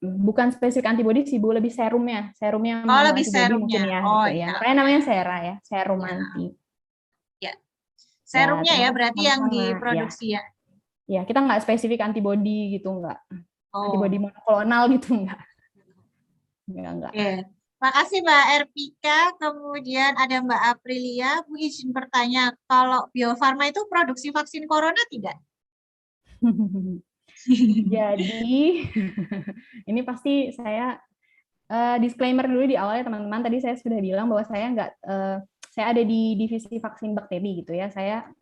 Speaker 2: Bukan spesifik antibodi sih Bu, lebih serumnya
Speaker 1: Oh,
Speaker 2: mengandung
Speaker 1: lebih
Speaker 2: antibodi
Speaker 1: serumnya.
Speaker 2: mungkin ya
Speaker 1: Oh
Speaker 2: gitu ya.
Speaker 1: ya.
Speaker 2: Makanya namanya sera ya, serum
Speaker 1: Ya.
Speaker 2: anti.
Speaker 1: Ya.
Speaker 2: Ya,
Speaker 1: Serumnya ya berarti yang
Speaker 2: sama-sama.
Speaker 1: diproduksi ya.
Speaker 2: Ya, kita nggak spesifik antibodi gitu, nggak. Antibodi
Speaker 1: Oh.
Speaker 2: monoklonal gitu, nggak. Nggak.
Speaker 1: Oke. Makasih Mbak Erpika. Kemudian ada Mbak Aprilia. Bu izin bertanya, kalau Bio Farma itu produksi vaksin corona tidak?
Speaker 2: Jadi, ini pasti saya disclaimer dulu di awal ya teman-teman. Tadi saya sudah bilang bahwa saya nggak, saya ada di divisi vaksin bakteri gitu ya.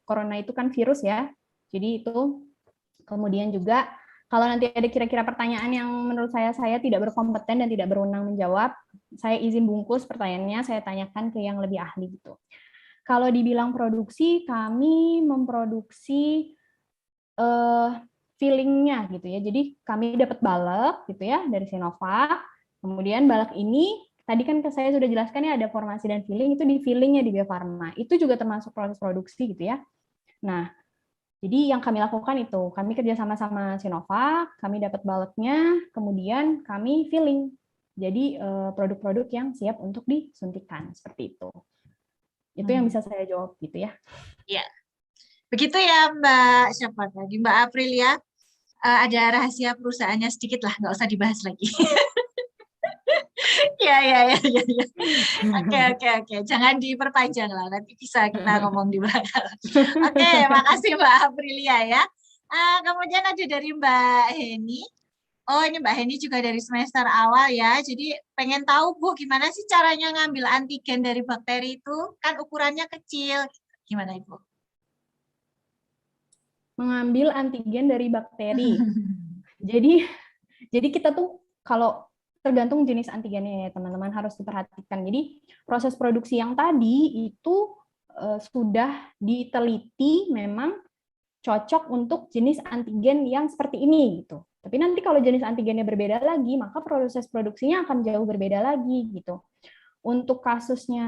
Speaker 2: Corona itu kan virus ya. Jadi itu, kemudian juga kalau nanti ada kira-kira pertanyaan yang menurut saya tidak berkompeten dan tidak berwenang menjawab, saya izin bungkus pertanyaannya, saya tanyakan ke yang lebih ahli gitu. Kalau dibilang produksi, kami memproduksi fillingnya gitu ya. Jadi kami dapat balek gitu ya dari Sinovac. Kemudian balek ini tadi kan saya sudah jelaskan ya ada formasi dan filling, itu di fillingnya di Bio Farma. Itu juga termasuk proses produksi gitu ya. Nah, jadi yang kami lakukan itu, kami kerja sama Sinovac, kami dapat baleknya, kemudian kami filling. Jadi produk-produk yang siap untuk disuntikan seperti itu. Itu yang bisa saya jawab gitu ya.
Speaker 1: Iya. Begitu ya Mbak siapa tadi? Mbak Aprilia. Ada rahasia perusahaannya sedikit lah, nggak usah dibahas lagi. Ya. Oke. Jangan diperpanjang lah, nanti bisa kita ngomong di belakang. Oke, makasih Mbak Aprilia ya. Kemudian ada dari Mbak Heni. Oh, ini Mbak Heni juga dari semester awal ya. Jadi pengen tahu Bu, gimana sih caranya ngambil antigen dari bakteri itu? Kan ukurannya kecil. Gimana Ibu?
Speaker 2: Mengambil antigen dari bakteri. Jadi kita tuh kalau tergantung jenis antigennya ya teman-teman harus diperhatikan. Jadi proses produksi yang tadi itu sudah diteliti memang cocok untuk jenis antigen yang seperti ini gitu. Tapi nanti kalau jenis antigennya berbeda lagi, maka proses produksinya akan jauh berbeda lagi gitu. Untuk kasusnya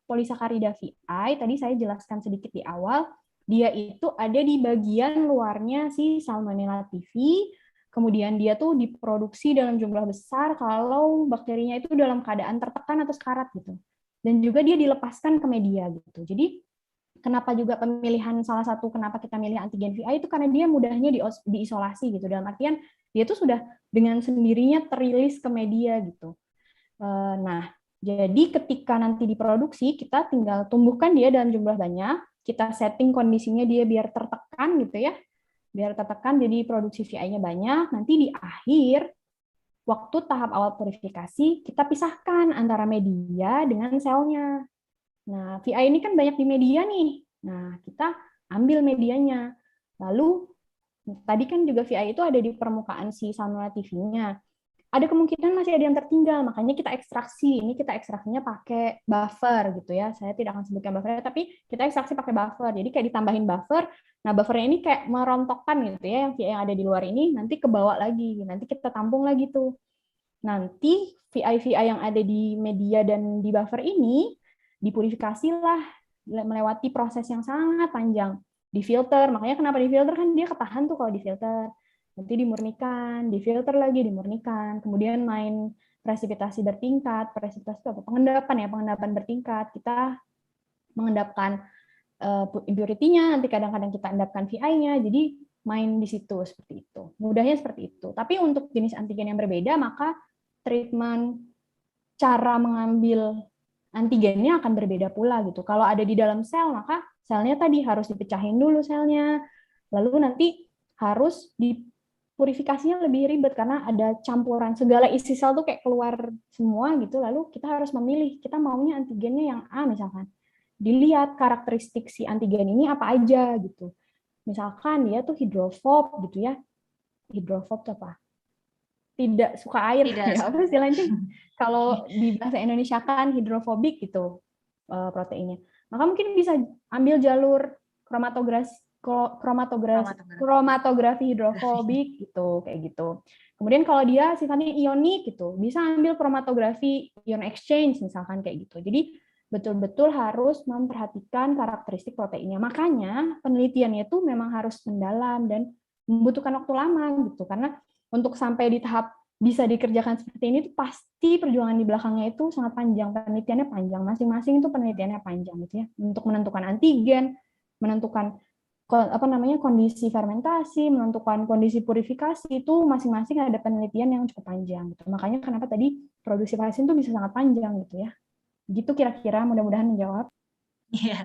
Speaker 2: polisakarida VI, tadi saya jelaskan sedikit di awal, dia itu ada di bagian luarnya si Salmonella typhi, kemudian dia tuh diproduksi dalam jumlah besar kalau bakterinya itu dalam keadaan tertekan atau sekarat gitu. Dan juga dia dilepaskan ke media gitu. Jadi kenapa juga pemilihan salah satu kenapa kita milih antigen VI itu karena dia mudahnya diisolasi gitu. Dalam artian dia tuh sudah dengan sendirinya terilis ke media gitu. Nah, jadi ketika nanti diproduksi kita tinggal tumbuhkan dia dalam jumlah banyak, kita setting kondisinya dia biar tertekan gitu ya. Biar tertekan jadi produksi VI-nya banyak, nanti di akhir waktu tahap awal purifikasi kita pisahkan antara media dengan selnya. Nah, VI ini kan banyak di media nih. Nah, kita ambil medianya. Lalu tadi kan juga VI itu ada di permukaan si Salmonella TV-nya. Ada kemungkinan masih ada yang tertinggal, makanya kita ekstraksi. Ini kita ekstraksinya pakai buffer gitu ya. Saya tidak akan sebutkan buffernya, tapi kita ekstraksi pakai buffer. Jadi kayak ditambahin buffer. Nah, buffernya ini kayak merontokkan gitu ya, yang VI yang ada di luar ini nanti kebawa lagi. Nanti kita tampung lagi tuh. Nanti VI-VI yang ada di media dan di buffer ini dipurifikasilah melewati proses yang sangat panjang. Difilter, makanya kenapa difilter, kan dia ketahan tuh kalau difilter. Nanti dimurnikan, difilter lagi, dimurnikan. Kemudian main presipitasi bertingkat. Presipitasi itu apa? Pengendapan ya, pengendapan bertingkat. Kita mengendapkan impurity-nya, nanti kadang-kadang kita endapkan VI-nya. Jadi main di situ seperti itu. Mudahnya seperti itu. Tapi untuk jenis antigen yang berbeda, maka treatment cara mengambil antigennya akan berbeda pula gitu. Kalau ada di dalam sel, maka selnya tadi harus dipecahin dulu selnya. Lalu nanti harus purifikasinya lebih ribet karena ada campuran segala isi sel tuh kayak keluar semua gitu. Lalu kita harus memilih, kita maunya antigennya yang A misalkan. Dilihat karakteristik si antigen ini apa aja gitu. Misalkan dia tuh hidrofob gitu ya. Hidrofob tuh apa? Tidak suka air. Ya, apa istilahnya? Kalau di bahasa Indonesia kan hidrofobik gitu proteinnya. Maka mungkin bisa ambil jalur kromatografi hidrofobik gitu, kayak gitu. Kemudian kalau dia sifatnya ionik gitu, bisa ambil kromatografi ion exchange misalkan kayak gitu. Jadi betul-betul harus memperhatikan karakteristik proteinnya. Makanya penelitiannya itu memang harus mendalam dan membutuhkan waktu lama gitu. Karena untuk sampai di tahap bisa dikerjakan seperti ini itu pasti perjuangan di belakangnya itu sangat panjang, penelitiannya panjang, masing-masing itu penelitiannya panjang gitu ya. Untuk menentukan antigen, menentukan kondisi fermentasi, menentukan kondisi purifikasi, itu masing-masing ada penelitian yang cukup panjang gitu. Makanya kenapa tadi produksi vaksin itu bisa sangat panjang gitu ya. Gitu kira-kira, mudah-mudahan menjawab.
Speaker 1: Iya,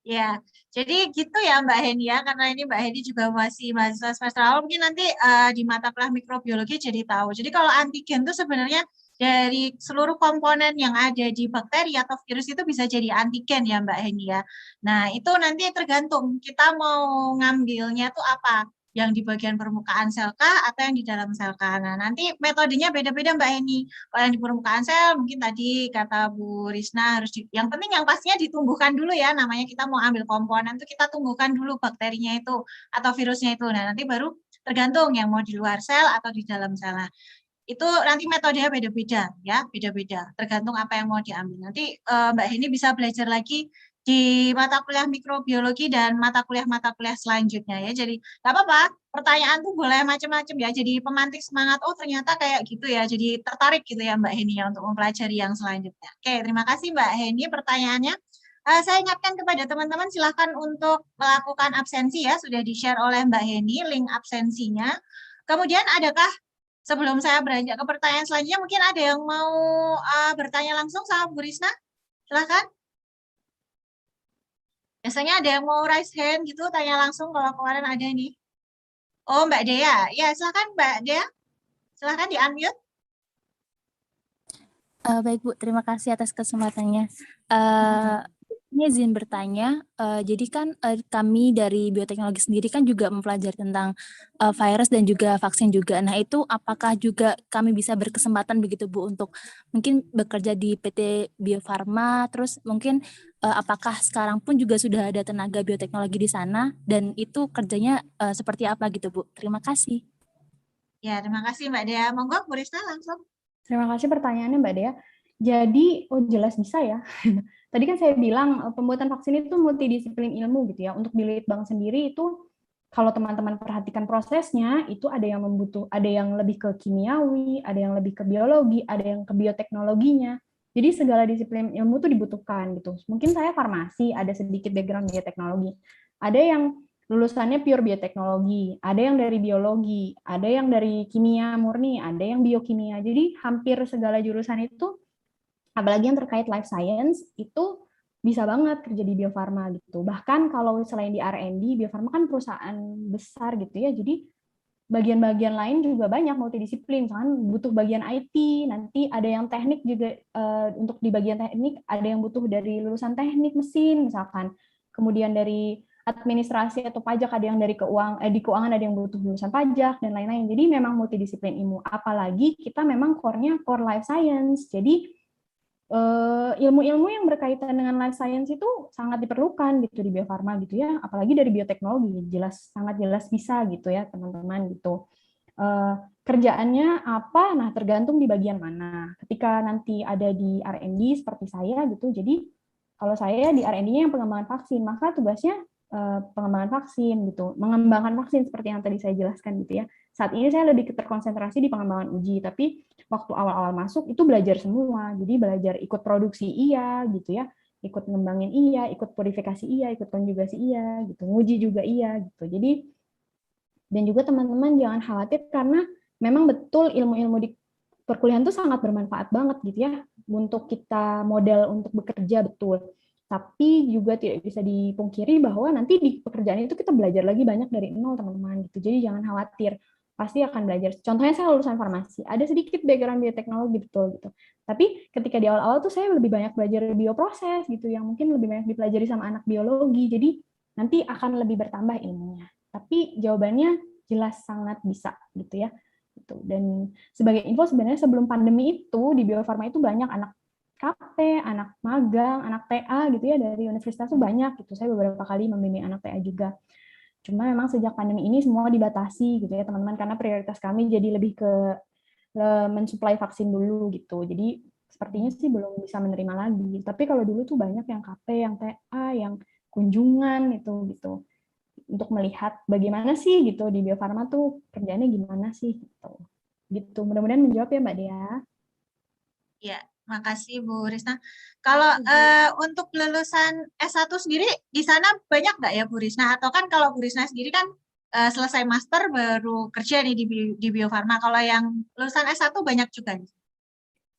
Speaker 1: ya. Jadi gitu ya Mbak Heni ya, karena ini Mbak Heni juga masih mahasiswa semester awal, mungkin nanti di mata kuliah mikrobiologi jadi tahu. Jadi kalau antigen itu sebenarnya dari seluruh komponen yang ada di bakteri atau virus itu bisa jadi antigen ya Mbak Heni ya. Nah itu nanti tergantung kita mau ngambilnya tuh apa, yang di bagian permukaan sel kah atau yang di dalam sel kah. Nah nanti metodenya beda-beda Mbak Heni. Kalau yang di permukaan sel mungkin tadi kata Bu Risna harus yang penting yang pastinya ditumbuhkan dulu ya, namanya kita mau ambil komponen tuh kita tumbuhkan dulu bakterinya itu atau virusnya itu. Nah nanti baru tergantung yang mau di luar sel atau di dalam sel. Nah, itu nanti metodenya beda-beda ya, beda-beda tergantung apa yang mau diambil. Nanti Mbak Heni bisa belajar lagi di mata kuliah mikrobiologi dan mata kuliah selanjutnya ya. Jadi nggak apa-apa, pertanyaan tuh boleh macam-macam ya. Jadi pemantik semangat, oh ternyata kayak gitu ya. Jadi tertarik gitu ya Mbak Heni ya untuk mempelajari yang selanjutnya. Oke, terima kasih Mbak Heni pertanyaannya. Saya ingatkan kepada teman-teman silahkan untuk melakukan absensi ya. Sudah di-share oleh Mbak Heni link absensinya. Kemudian adakah sebelum saya beranjak ke pertanyaan selanjutnya, mungkin ada yang mau bertanya langsung sama Bu Risna? Silahkan. Biasanya ada yang mau raise hand gitu, tanya langsung kalau kemarin ada nih. Oh, Mbak Dea. Ya, silakan Mbak Dea. Silakan di-unmute.
Speaker 5: Baik Bu, terima kasih atas kesempatannya. Ini izin bertanya, jadi kan kami dari bioteknologi sendiri kan juga mempelajari tentang virus dan juga vaksin juga. Nah itu apakah juga kami bisa berkesempatan begitu Bu untuk mungkin bekerja di PT Bio Farma, terus mungkin apakah sekarang pun juga sudah ada tenaga bioteknologi di sana dan itu kerjanya seperti apa gitu Bu? Terima kasih.
Speaker 1: Ya, terima kasih Mbak Dea. Monggo Bu Risna langsung.
Speaker 2: Terima kasih pertanyaannya Mbak Dea. Jadi, jelas bisa ya. Tadi kan saya bilang pembuatan vaksin itu multidisiplin ilmu gitu ya. Untuk di Litbang sendiri itu kalau teman-teman perhatikan prosesnya itu ada yang lebih ke kimiawi, ada yang lebih ke biologi, ada yang ke bioteknologinya. Jadi segala disiplin ilmu itu dibutuhkan gitu. Mungkin saya farmasi, ada sedikit background bioteknologi. Ada yang lulusannya pure bioteknologi, ada yang dari biologi, ada yang dari kimia murni, ada yang biokimia. Jadi hampir segala jurusan itu, apalagi yang terkait life science, itu bisa banget kerja di Bio Farma gitu. Bahkan kalau selain di R&D, Bio Farma kan perusahaan besar gitu ya, jadi bagian-bagian lain juga banyak multidisiplin. Misalkan butuh bagian IT, nanti ada yang teknik juga, untuk di bagian teknik ada yang butuh dari lulusan teknik mesin misalkan. Kemudian administrasi atau pajak, ada yang dari di keuangan ada yang butuh lulusan pajak dan lain-lain. Jadi memang multidisiplin ilmu. Apalagi kita memang core-nya core life science. Jadi ilmu-ilmu yang berkaitan dengan life science itu sangat diperlukan gitu di Bio Farma gitu ya. Apalagi dari bioteknologi, sangat jelas bisa gitu ya teman-teman gitu. Kerjaannya apa? Nah, tergantung di bagian mana. Ketika nanti ada di R&D seperti saya gitu, jadi kalau saya di R&D-nya yang pengembangan vaksin, maka tugasnya pengembangan vaksin gitu, mengembangkan vaksin seperti yang tadi saya jelaskan gitu ya. Saat ini saya lebih terkonsentrasi di pengembangan uji, tapi waktu awal-awal masuk itu belajar semua. Jadi belajar ikut produksi iya gitu ya, ikut ngembangin iya, ikut purifikasi iya, ikut konjugasi iya gitu, nguji juga iya gitu. Jadi dan juga teman-teman jangan khawatir karena memang betul ilmu-ilmu di perkuliahan itu sangat bermanfaat banget gitu ya untuk kita modal untuk bekerja betul. Tapi juga tidak bisa dipungkiri bahwa nanti di pekerjaan itu kita belajar lagi banyak dari nol teman-teman gitu. Jadi jangan khawatir, pasti akan belajar. Contohnya saya lulusan farmasi, ada sedikit background bioteknologi betul gitu. Tapi ketika di awal-awal tuh saya lebih banyak belajar bioproses gitu, yang mungkin lebih banyak dipelajari sama anak biologi. Jadi nanti akan lebih bertambah ilmunya. Tapi jawabannya jelas sangat bisa gitu ya. Gitu. Dan sebagai info sebenarnya sebelum pandemi itu di Bio Farma itu banyak anak KP, anak magang, anak TA gitu ya dari universitas itu banyak gitu. Saya beberapa kali membimbing anak TA juga. Cuma memang sejak pandemi ini semua dibatasi gitu ya teman-teman karena prioritas kami jadi lebih ke mensuplai vaksin dulu gitu. Jadi sepertinya sih belum bisa menerima lagi. Tapi kalau dulu tuh banyak yang KP, yang TA, yang kunjungan itu gitu. Untuk melihat bagaimana sih gitu di Bio Farma tuh kerjanya gimana sih gitu. Gitu. Mudah-mudahan menjawab ya Mbak Dea.
Speaker 1: Ya, makasih Bu Risna. Kalau untuk lulusan S1 sendiri di sana banyak nggak ya Bu Risna? Atau kan kalau Bu Risna sendiri kan selesai master baru kerja nih di Bio Farma. Kalau yang lulusan S1 banyak juga nih.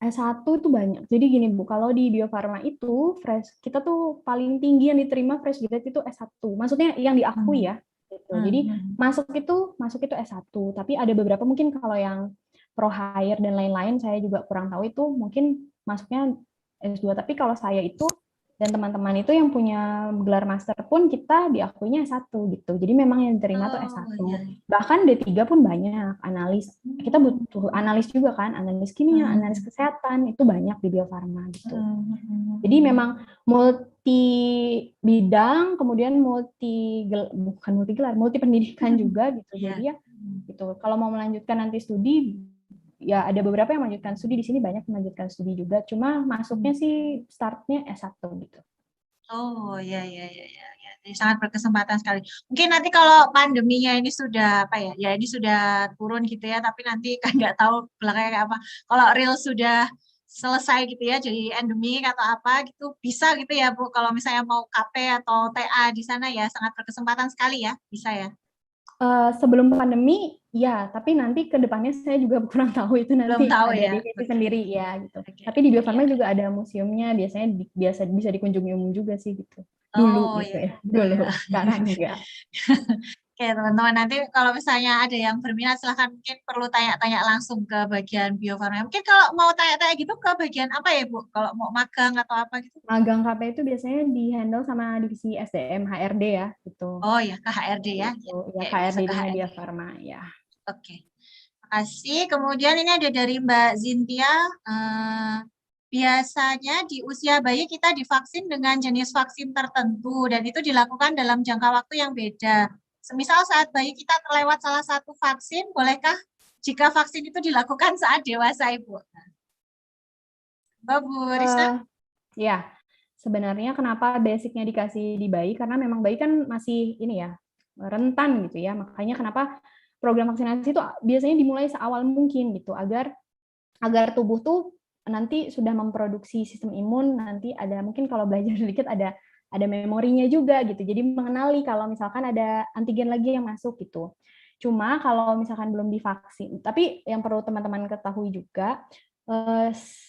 Speaker 2: S1 itu banyak. Jadi gini Bu, kalau di Bio Farma itu fresh kita tuh paling tinggi yang diterima fresh graduate itu S1. Maksudnya yang diakui ya. Gitu. Jadi masuk itu S1, tapi ada beberapa mungkin kalau yang pro hire dan lain-lain saya juga kurang tahu itu mungkin masuknya S2. Tapi kalau saya itu dan teman-teman itu yang punya gelar master pun kita diakuinya S1 gitu. Jadi memang yang diterima tuh S1.
Speaker 1: Iya.
Speaker 2: Bahkan D3 pun banyak analis. Kita butuh analis juga kan, analis kimia, analis kesehatan itu banyak di Bio Farma gitu. Jadi memang multi bidang, kemudian multi pendidikan juga gitu. Jadi ya gitu. Kalau mau melanjutkan nanti studi ya ada beberapa yang melanjutkan studi di sini, banyak yang melanjutkan studi juga. Cuma masuknya sih startnya S1 gitu.
Speaker 1: Oh ya. Jadi sangat berkesempatan sekali. Mungkin nanti kalau pandeminya ini sudah ini sudah turun gitu ya, tapi nanti kan nggak tahu belakangnya kayak apa. Kalau real sudah selesai gitu ya, jadi endemik atau apa gitu bisa gitu ya Bu. Kalau misalnya mau KP atau TA di sana ya sangat berkesempatan sekali ya, bisa ya.
Speaker 2: Sebelum pandemi ya, tapi nanti ke depannya saya juga kurang tahu itu nanti
Speaker 1: Belum tahu
Speaker 2: ada
Speaker 1: ya.
Speaker 2: divisi sendiri ya gitu.
Speaker 1: Oke.
Speaker 2: Tapi di Bio Farma juga ada museumnya, biasanya bisa dikunjungi umum juga sih gitu.
Speaker 1: Oh,
Speaker 2: Dulu gitu
Speaker 1: ya.
Speaker 2: ya. Dulu, sekarang enggak.
Speaker 1: Oke teman-teman, nanti kalau misalnya ada yang berminat silahkan mungkin perlu tanya-tanya langsung ke bagian Bio Farma. Mungkin kalau mau tanya-tanya gitu ke bagian apa ya Bu? Kalau mau magang atau apa gitu?
Speaker 2: Magang KP itu biasanya di-handle sama divisi SDM HRD ya gitu.
Speaker 1: Oh ya, ke HRD ya.
Speaker 2: Gitu. Ya
Speaker 1: Bisa
Speaker 2: HRD
Speaker 1: ke
Speaker 2: di
Speaker 1: HRD.
Speaker 2: Bio Farma ya.
Speaker 1: Oke. Makasih. Kemudian ini ada dari Mbak Zintia. Biasanya di usia bayi kita divaksin dengan jenis vaksin tertentu dan itu dilakukan dalam jangka waktu yang beda. Semisal saat bayi kita terlewat salah satu vaksin, bolehkah jika vaksin itu dilakukan saat dewasa, Ibu? Mbak Bu Risna?
Speaker 2: Ya, sebenarnya kenapa basicnya dikasih di bayi, karena memang bayi kan masih ini ya, rentan gitu ya, makanya kenapa program vaksinasi itu biasanya dimulai seawal mungkin gitu, agar tubuh tuh nanti sudah memproduksi sistem imun, nanti ada mungkin kalau belajar sedikit ada memorinya juga gitu. Jadi mengenali kalau misalkan ada antigen lagi yang masuk gitu. Cuma kalau misalkan belum divaksin, tapi yang perlu teman-teman ketahui juga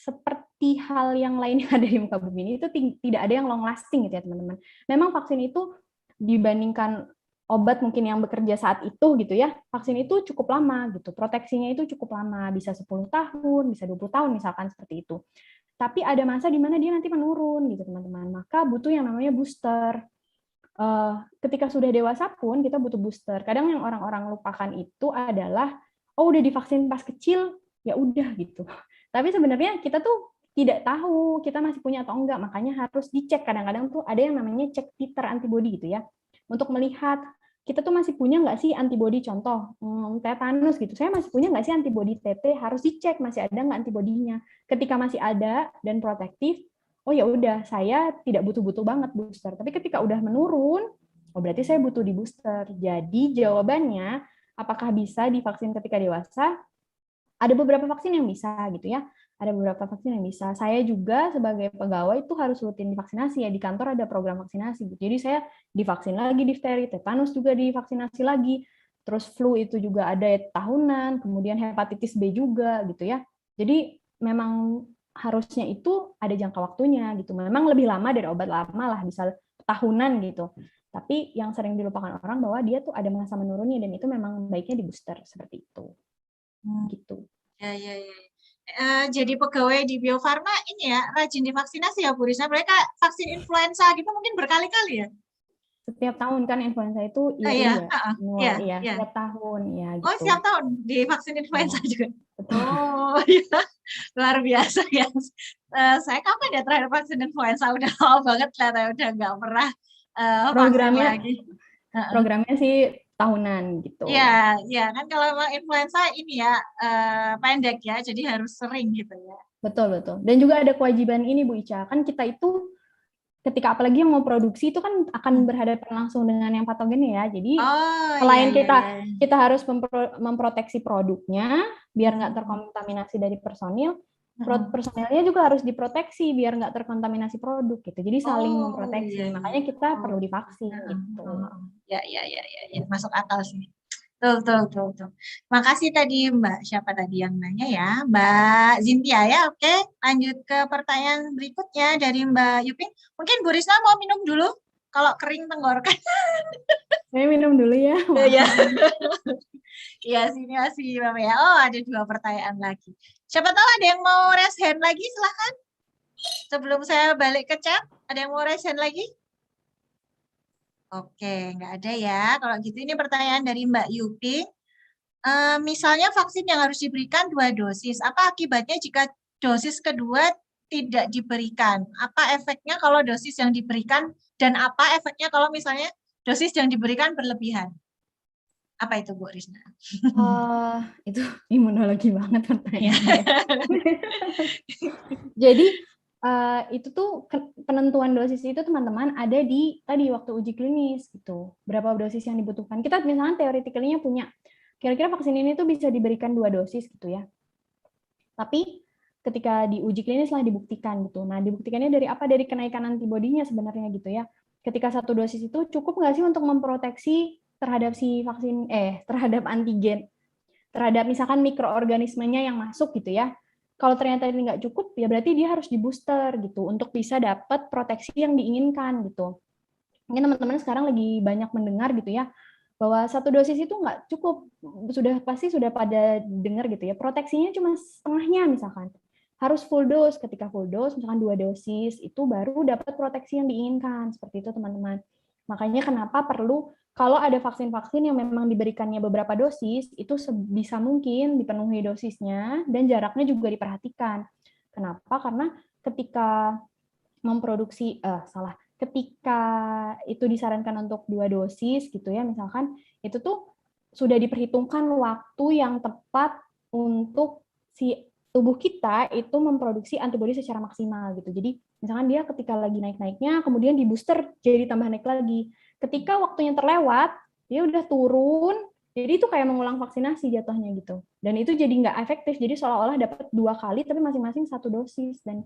Speaker 2: seperti hal yang lain yang ada di muka bumi ini itu tidak ada yang long lasting gitu ya teman-teman. Memang vaksin itu dibandingkan obat mungkin yang bekerja saat itu gitu ya, vaksin itu cukup lama gitu, proteksinya itu cukup lama, bisa 10 tahun, bisa 20 tahun misalkan seperti itu. Tapi ada masa di mana dia nanti menurun gitu teman-teman, maka butuh yang namanya booster. ketika sudah dewasa pun kita butuh booster. Kadang yang orang-orang lupakan itu adalah, oh udah divaksin pas kecil, ya udah gitu. Tapi sebenarnya kita tuh tidak tahu kita masih punya atau enggak, makanya harus dicek. Kadang-kadang tuh ada yang namanya cek titer antibody gitu ya, untuk melihat kita tuh masih punya nggak sih antibody, contoh tetanus gitu, saya masih punya nggak sih antibody TT, harus dicek masih ada nggak antibodinya. Ketika masih ada dan protektif, oh ya udah saya tidak butuh-butuh banget booster. Tapi ketika udah menurun, oh berarti saya butuh di booster. Jadi jawabannya, apakah bisa divaksin ketika dewasa? Ada beberapa vaksin yang bisa gitu ya. Ada beberapa vaksin yang bisa. Saya juga sebagai pegawai itu harus rutin divaksinasi ya. Di kantor ada program vaksinasi. Jadi saya divaksin lagi difteri, tetanus juga divaksinasi lagi. Terus flu itu juga ada tahunan, kemudian hepatitis B juga gitu ya. Jadi memang harusnya itu ada jangka waktunya gitu. Memang lebih lama dari obat lama lah, bisa tahunan gitu. Tapi yang sering dilupakan orang bahwa dia tuh ada masa menurunnya dan itu memang baiknya di booster seperti itu. Gitu.
Speaker 1: Ya. Jadi pegawai di Bio Farma ini ya rajin divaksinasi ya Bu Risna. Mereka vaksin influenza gitu mungkin berkali-kali ya.
Speaker 2: Setiap tahun kan influenza itu
Speaker 1: Iya,
Speaker 2: setiap tahun ya gitu.
Speaker 1: Oh, setiap tahun divaksin influenza juga.
Speaker 2: Betul.
Speaker 1: Oh, ya. Luar biasa ya. Saya kapan ya terakhir vaksin influenza? Udah lama banget lah, udah nggak pernah vaksin lagi.
Speaker 2: Programnya sih tahunan gitu.
Speaker 1: Iya kan kalau memang influenza ini ya pendek ya, jadi harus sering gitu ya.
Speaker 2: Betul. Dan juga ada kewajiban ini Bu Ica, kan kita itu ketika apalagi yang mau produksi itu kan akan berhadapan langsung dengan yang patogen ya. Jadi selain kita harus memproteksi produknya biar nggak terkontaminasi dari personil, personilnya juga harus diproteksi biar nggak terkontaminasi produk gitu. Jadi saling memproteksi. Makanya kita perlu divaksin gitu.
Speaker 1: Ya, masuk akal sih. Betul. Makasih tadi Mbak, siapa tadi yang nanya ya? Mbak Zintia ya, oke. Lanjut ke pertanyaan berikutnya dari Mbak Yupin. Mungkin Bu Risna mau minum dulu? Kalau kering tenggorokan.
Speaker 2: Saya minum dulu ya.
Speaker 1: Iya, sini masih Bapak ya. Oh, ada 2 pertanyaan lagi. Siapa tahu ada yang mau raise hand lagi, silahkan. Sebelum saya balik ke chat, ada yang mau raise hand lagi? Oke, nggak ada ya. Kalau gitu ini pertanyaan dari Mbak Yupi. Misalnya vaksin yang harus diberikan 2 dosis, apa akibatnya jika dosis kedua tidak diberikan? Apa efeknya kalau dosis yang diberikan dan apa efeknya kalau misalnya dosis yang diberikan berlebihan? Apa itu Bu Risna?
Speaker 2: Itu imunologi banget pertanyaannya. Jadi itu tuh penentuan dosis itu teman-teman ada di tadi waktu uji klinis gitu. Berapa dosis yang dibutuhkan. Kita misalnya teoretically-nya punya kira-kira vaksin ini tuh bisa diberikan 2 dosis gitu ya. Tapi ketika di uji klinis lah dibuktikan gitu. Nah, dibuktikannya dari apa? Dari kenaikan antibodinya sebenarnya gitu ya. Ketika 1 dosis itu cukup nggak sih untuk memproteksi terhadap si vaksin terhadap antigen, terhadap misalkan mikroorganismenya yang masuk gitu ya. Kalau ternyata ini nggak cukup, ya berarti dia harus di-booster gitu, untuk bisa dapat proteksi yang diinginkan gitu. Mungkin teman-teman sekarang lagi banyak mendengar gitu ya, bahwa 1 dosis itu nggak cukup, pasti sudah pada dengar gitu ya, proteksinya cuma setengahnya misalkan. Harus full dose, ketika full dose, misalkan 2 dosis, itu baru dapat proteksi yang diinginkan, seperti itu teman-teman. Makanya kenapa perlu, kalau ada vaksin-vaksin yang memang diberikannya beberapa dosis, itu sebisa mungkin dipenuhi dosisnya dan jaraknya juga diperhatikan. Kenapa? Karena ketika ketika itu disarankan untuk 2 dosis gitu ya, misalkan itu tuh sudah diperhitungkan waktu yang tepat untuk si tubuh kita itu memproduksi antibodi secara maksimal gitu. Jadi misalkan dia ketika lagi naik-naiknya, kemudian di booster jadi tambah naik lagi. Ketika waktunya terlewat, dia udah turun, jadi itu kayak mengulang vaksinasi jatuhnya gitu. Dan itu jadi nggak efektif, jadi seolah-olah dapat 2 kali, tapi masing-masing 1 dosis. Dan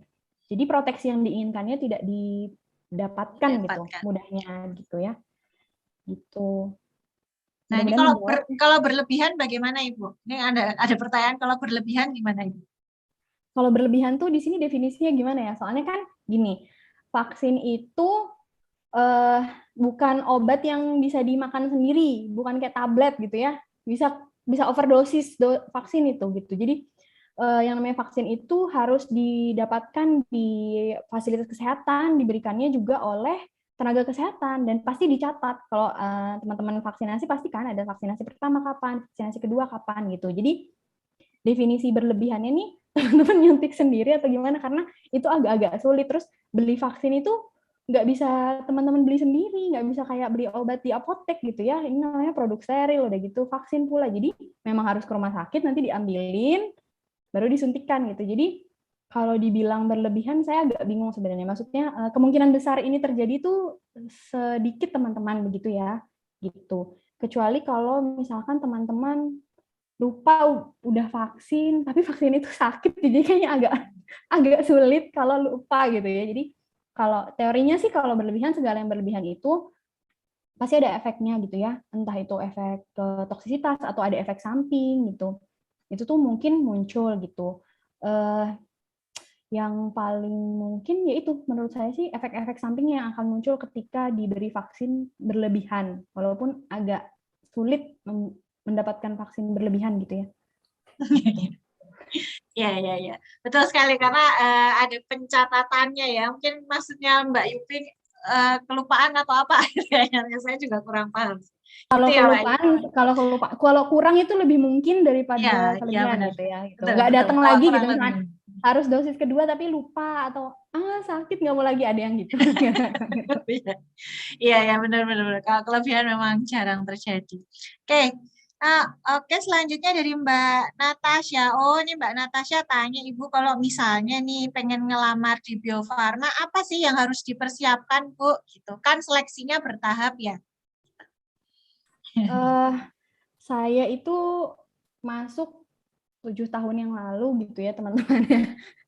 Speaker 2: jadi proteksi yang diinginkannya tidak didapatkan gitu, mudahnya gitu ya. Gitu.
Speaker 1: Nah, ini kalau berlebihan bagaimana Ibu? Ini ada pertanyaan, kalau berlebihan gimana Ibu?
Speaker 2: Kalau berlebihan tuh di sini definisinya gimana ya? Soalnya kan gini, vaksin itu bukan obat yang bisa dimakan sendiri, bukan kayak tablet gitu ya. Bisa overdosis vaksin itu gitu. Jadi yang namanya vaksin itu harus didapatkan di fasilitas kesehatan, diberikannya juga oleh tenaga kesehatan dan pasti dicatat kalau teman-teman vaksinasi pasti kan ada vaksinasi pertama kapan, vaksinasi kedua kapan gitu. Jadi definisi berlebihannya nih teman-teman nyuntik sendiri atau gimana karena itu agak-agak sulit. Terus beli vaksin itu nggak bisa teman-teman beli sendiri, nggak bisa kayak beli obat di apotek gitu ya. Ini namanya produk steril udah gitu, vaksin pula. Jadi memang harus ke rumah sakit nanti diambilin baru disuntikan gitu. Jadi kalau dibilang berlebihan, saya agak bingung sebenarnya. Maksudnya kemungkinan besar ini terjadi tuh sedikit teman-teman begitu ya, gitu. Kecuali kalau misalkan teman-teman lupa udah vaksin, tapi vaksin itu sakit, jadi kayaknya agak sulit kalau lupa gitu ya. Jadi kalau teorinya sih kalau berlebihan segala yang berlebihan itu pasti ada efeknya gitu ya. Entah itu efek toksisitas atau ada efek samping gitu. Itu tuh mungkin muncul gitu. Yang paling mungkin yaitu menurut saya sih efek-efek samping yang akan muncul ketika diberi vaksin berlebihan, walaupun agak sulit mendapatkan vaksin berlebihan gitu ya.
Speaker 1: Ya. Betul sekali karena ada pencatatannya ya. Mungkin maksudnya Mbak Yupi kelupaan atau apa kayaknya saya juga kurang paham.
Speaker 2: Kalau
Speaker 1: Itu ya, Mbak
Speaker 2: kelupaan, kalau kurang itu lebih mungkin daripada
Speaker 1: ya
Speaker 2: kelebihan
Speaker 1: benar.
Speaker 2: gitu ya. Gitu.
Speaker 1: Betul,
Speaker 2: Nggak
Speaker 1: betul.
Speaker 2: datang
Speaker 1: Kalau
Speaker 2: lagi
Speaker 1: kurang
Speaker 2: gitu,
Speaker 1: lebih.
Speaker 2: misalkan harus dosis kedua tapi lupa atau sakit nggak mau lagi, ada yang gitu.
Speaker 1: Iya, benar. Kalau kelebihan memang jarang terjadi. Oke, selanjutnya dari Mbak Natasha. Oh, ini Mbak Natasha tanya Ibu kalau misalnya nih pengen ngelamar di Bio Farma, apa sih yang harus dipersiapkan, Bu? Gitu kan seleksinya bertahap ya.
Speaker 2: Saya itu masuk 7 tahun yang lalu gitu ya teman-teman.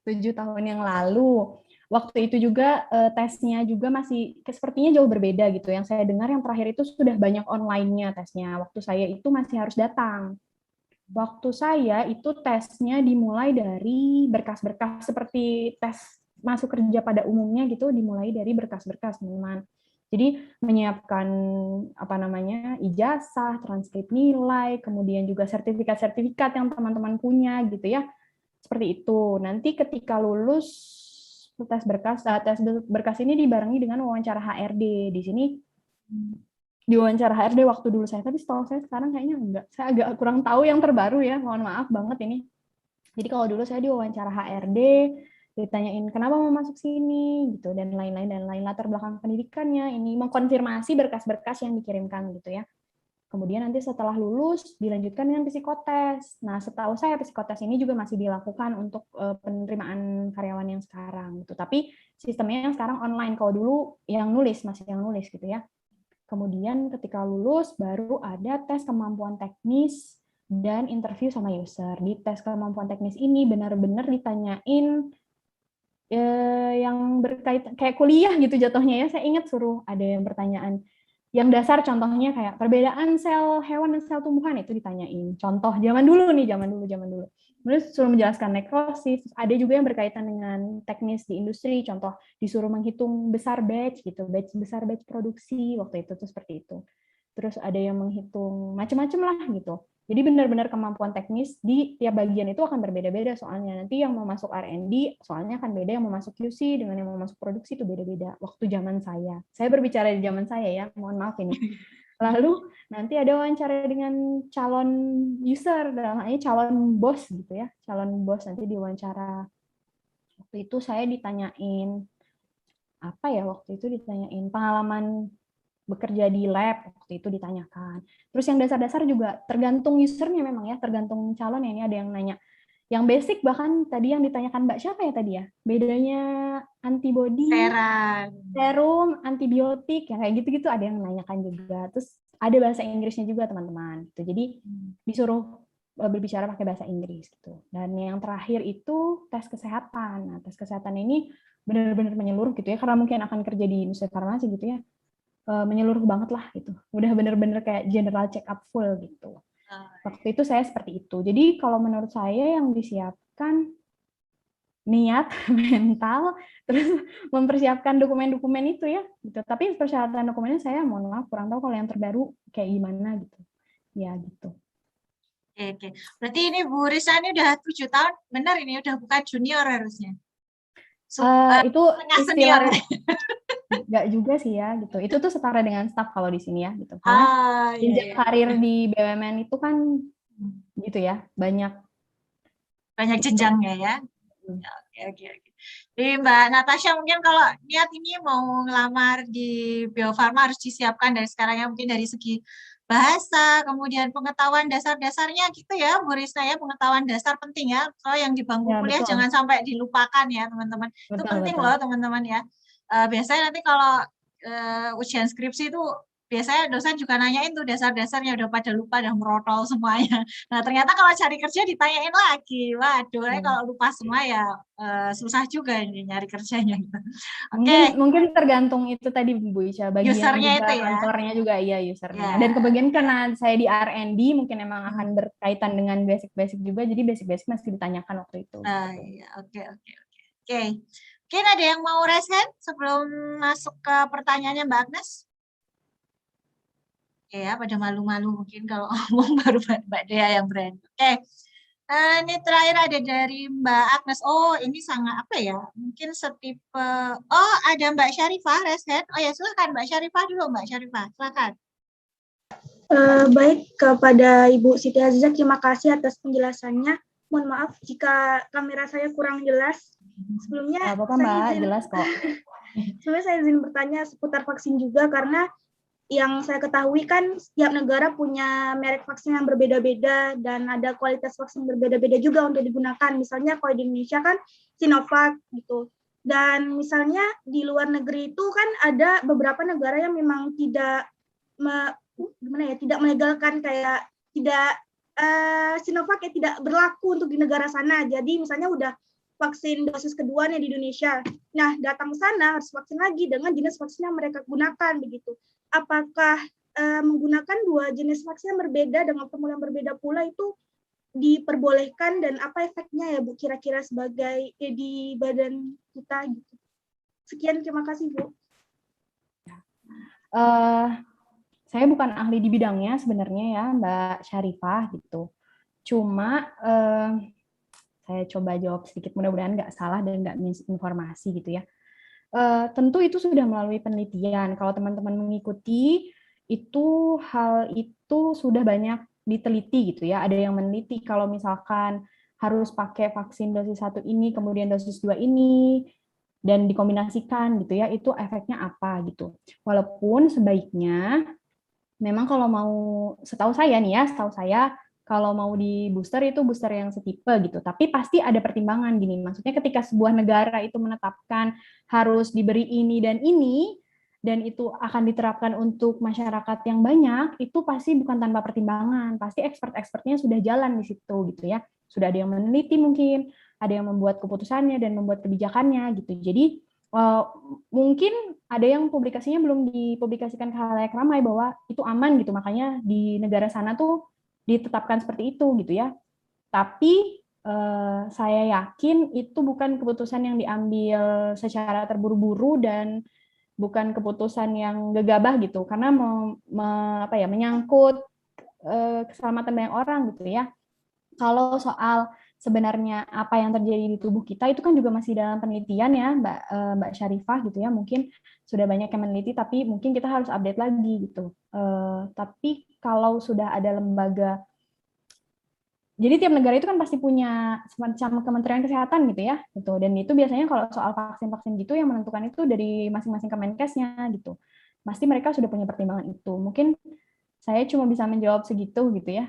Speaker 2: 7 tahun yang lalu. Waktu itu juga tesnya juga masih sepertinya jauh berbeda gitu. Yang saya dengar yang terakhir itu sudah banyak online-nya tesnya. Waktu saya itu masih harus datang. Waktu saya itu tesnya dimulai dari berkas-berkas seperti tes masuk kerja pada umumnya gitu, dimulai dari berkas-berkas teman-teman. Jadi menyiapkan ijazah, transkrip nilai, kemudian juga sertifikat-sertifikat yang teman-teman punya gitu ya. Seperti itu. Nanti ketika lulus tes berkas ini dibarengi dengan wawancara HRD. Di sini di wawancara HRD waktu dulu saya, tapi setahu saya sekarang kayaknya enggak. Saya agak kurang tahu yang terbaru ya, mohon maaf banget ini. Jadi kalau dulu saya di wawancara HRD, ditanyain kenapa mau masuk sini gitu dan lain-lain latar belakang pendidikannya, ini mengkonfirmasi berkas-berkas yang dikirimkan gitu ya. Kemudian nanti setelah lulus dilanjutkan dengan psikotes. Nah, setahu saya psikotes ini juga masih dilakukan untuk penerimaan karyawan yang sekarang gitu. Tapi sistemnya yang sekarang online. Kalau dulu masih yang nulis gitu ya. Kemudian ketika lulus baru ada tes kemampuan teknis dan interview sama user. Di tes kemampuan teknis ini benar-benar ditanyain yang berkaitan kayak kuliah gitu jatuhnya ya. Saya ingat suruh ada yang pertanyaan yang dasar, contohnya kayak perbedaan sel hewan dan sel tumbuhan itu ditanyain. Contoh zaman dulu. Terus suruh menjelaskan nekrosis. Ada juga yang berkaitan dengan teknis di industri, contoh disuruh menghitung besar batch gitu, besar batch produksi waktu itu tuh seperti itu. Terus ada yang menghitung macam-macam lah gitu. Jadi benar-benar kemampuan teknis di tiap bagian itu akan berbeda-beda soalnya. Nanti yang mau masuk R&D soalnya akan beda, yang mau masuk QC dengan yang mau masuk produksi itu beda-beda. Waktu zaman saya. Saya berbicara di zaman saya ya, mohon maaf ini. Lalu nanti ada wawancara dengan calon user, dalam hal ini calon bos gitu ya. Calon bos nanti diwawancara. Waktu itu saya ditanyain waktu itu ditanyain pengalaman bekerja di lab, waktu itu ditanyakan. Terus yang dasar-dasar juga tergantung usernya memang ya, tergantung calon ya. Ini ada yang nanya. Yang basic bahkan tadi yang ditanyakan Mbak siapa ya tadi ya? Bedanya antibody, serum, antibiotik, ya kayak gitu-gitu ada yang menanyakan juga. Terus ada bahasa Inggrisnya juga teman-teman. Gitu. Jadi disuruh berbicara pakai bahasa Inggris gitu. Dan yang terakhir itu tes kesehatan. Nah, tes kesehatan ini benar-benar menyeluruh gitu ya, karena mungkin akan kerja di industri farmasi gitu ya. Menyeluruh banget lah gitu. Udah bener-bener kayak general check up full gitu. Waktu itu saya seperti itu. Jadi kalau menurut saya yang disiapkan niat, mental, terus mempersiapkan dokumen-dokumen itu ya. Gitu. Tapi persyaratan dokumennya saya mohon maaf kurang tahu kalau yang terbaru kayak gimana gitu. Ya gitu.
Speaker 1: Oke. Berarti ini Bu Risa ini udah 7 tahun, benar ini udah bukan junior harusnya.
Speaker 2: Itu istilah Nggak juga sih ya gitu. Itu tuh setara dengan staff kalau di sini ya gitu. Karena
Speaker 1: Iya,
Speaker 2: jenjang
Speaker 1: iya.
Speaker 2: karir di BUMN itu kan gitu ya, banyak
Speaker 1: Banyak
Speaker 2: gitu.
Speaker 1: jenjangnya ya. Ya, oke, oke, oke. Jadi Mbak Natasha mungkin kalau niat ini mau ngelamar di Bio Farma harus disiapkan dari sekarang ya, mungkin dari segi bahasa, kemudian pengetahuan dasar-dasarnya gitu ya, Bu Risna ya, pengetahuan dasar penting ya. Soal yang di bangku
Speaker 2: Ya,
Speaker 1: kuliah
Speaker 2: betul.
Speaker 1: jangan sampai dilupakan ya, teman-teman. Itu
Speaker 2: Betul,
Speaker 1: penting
Speaker 2: betul.
Speaker 1: loh, teman-teman ya. Biasanya nanti kalau ujian skripsi itu biasanya dosen juga nanyain tuh dasar-dasarnya udah pada lupa, udah merotol semuanya. Nah, ternyata kalau cari kerja ditanyain lagi. Waduh, kalau lupa semua ya susah juga ini nyari kerjanya. Oke,
Speaker 2: Mungkin tergantung itu tadi Bu Ica, bagian
Speaker 1: usernya
Speaker 2: juga
Speaker 1: itu ya.
Speaker 2: kantornya juga iya usernya.
Speaker 1: Ya.
Speaker 2: Dan kebagian karena saya di R&D mungkin emang akan berkaitan dengan basic-basic juga, jadi basic-basic masih ditanyakan waktu itu.
Speaker 1: Iya, oke. Oke. Mungkin ada yang mau raise hand sebelum masuk ke pertanyaannya Mbak Agnes? Oke ya, pada malu-malu mungkin kalau ngomong baru Mbak Dea yang berani. Oke. Ini terakhir ada dari Mbak Agnes. Oh, ini sangat apa ya? Mungkin setipe. Oh, ada Mbak Syarifah, raise hand. Oh ya, silakan Mbak Syarifah dulu, Mbak Syarifah. Silakan.
Speaker 3: Baik, kepada Ibu Siti Azizah, terima kasih atas penjelasannya. Mohon maaf jika kamera saya kurang jelas. Sebelumnya
Speaker 2: Nggak apa-apa
Speaker 3: saya
Speaker 2: Mbak, jelas kok.
Speaker 3: Sebelumnya saya izin bertanya seputar vaksin juga, karena yang saya ketahui kan setiap negara punya merek vaksin yang berbeda-beda dan ada kualitas vaksin berbeda-beda juga untuk digunakan. Misalnya kalau di Indonesia kan Sinovac gitu. Dan misalnya di luar negeri itu kan ada beberapa negara yang memang tidak tidak melegalkan, kayak tidak Sinovac ya tidak berlaku untuk di negara sana. Jadi misalnya udah vaksin dosis keduanya di Indonesia. Nah, datang ke sana harus vaksin lagi dengan jenis vaksin yang mereka gunakan begitu. Apakah menggunakan dua jenis vaksin yang berbeda dengan formula yang berbeda pula itu diperbolehkan, dan apa efeknya ya Bu kira-kira sebagai di badan kita gitu. Sekian, terima kasih Bu.
Speaker 2: Saya bukan ahli di bidangnya sebenarnya ya Mbak Syarifah gitu. Cuma saya coba jawab sedikit, mudah-mudahan nggak salah dan nggak misinformasi gitu ya. Tentu itu sudah melalui penelitian. Kalau teman-teman mengikuti, itu hal itu sudah banyak diteliti gitu ya. Ada yang meneliti kalau misalkan harus pakai vaksin dosis 1 ini, kemudian dosis 2 ini, dan dikombinasikan gitu ya, itu efeknya apa gitu. Walaupun sebaiknya, memang kalau mau, setahu saya nih ya, kalau mau di booster itu booster yang setipe gitu. Tapi pasti ada pertimbangan gini. Maksudnya ketika sebuah negara itu menetapkan harus diberi ini, dan itu akan diterapkan untuk masyarakat yang banyak, itu pasti bukan tanpa pertimbangan. Pasti expert-expertnya sudah jalan di situ gitu ya. Sudah ada yang meneliti mungkin, ada yang membuat keputusannya dan membuat kebijakannya gitu. Jadi mungkin ada yang publikasinya belum dipublikasikan ke halayak ramai bahwa itu aman gitu. Makanya di negara sana tuh ditetapkan seperti itu gitu ya. Tapi saya yakin itu bukan keputusan yang diambil secara terburu-buru dan bukan keputusan yang gegabah gitu, karena menyangkut keselamatan banyak orang gitu ya. Kalau soal sebenarnya apa yang terjadi di tubuh kita itu kan juga masih dalam penelitian ya Mbak Syarifah gitu ya. Mungkin sudah banyak yang meneliti, tapi mungkin kita harus update lagi gitu. Tapi kalau sudah ada lembaga, jadi tiap negara itu kan pasti punya semacam Kementerian Kesehatan gitu ya, gitu. Dan itu biasanya kalau soal vaksin-vaksin gitu yang menentukan itu dari masing-masing Kemenkesnya gitu. Pasti mereka sudah punya pertimbangan itu. Mungkin saya cuma bisa menjawab segitu gitu ya.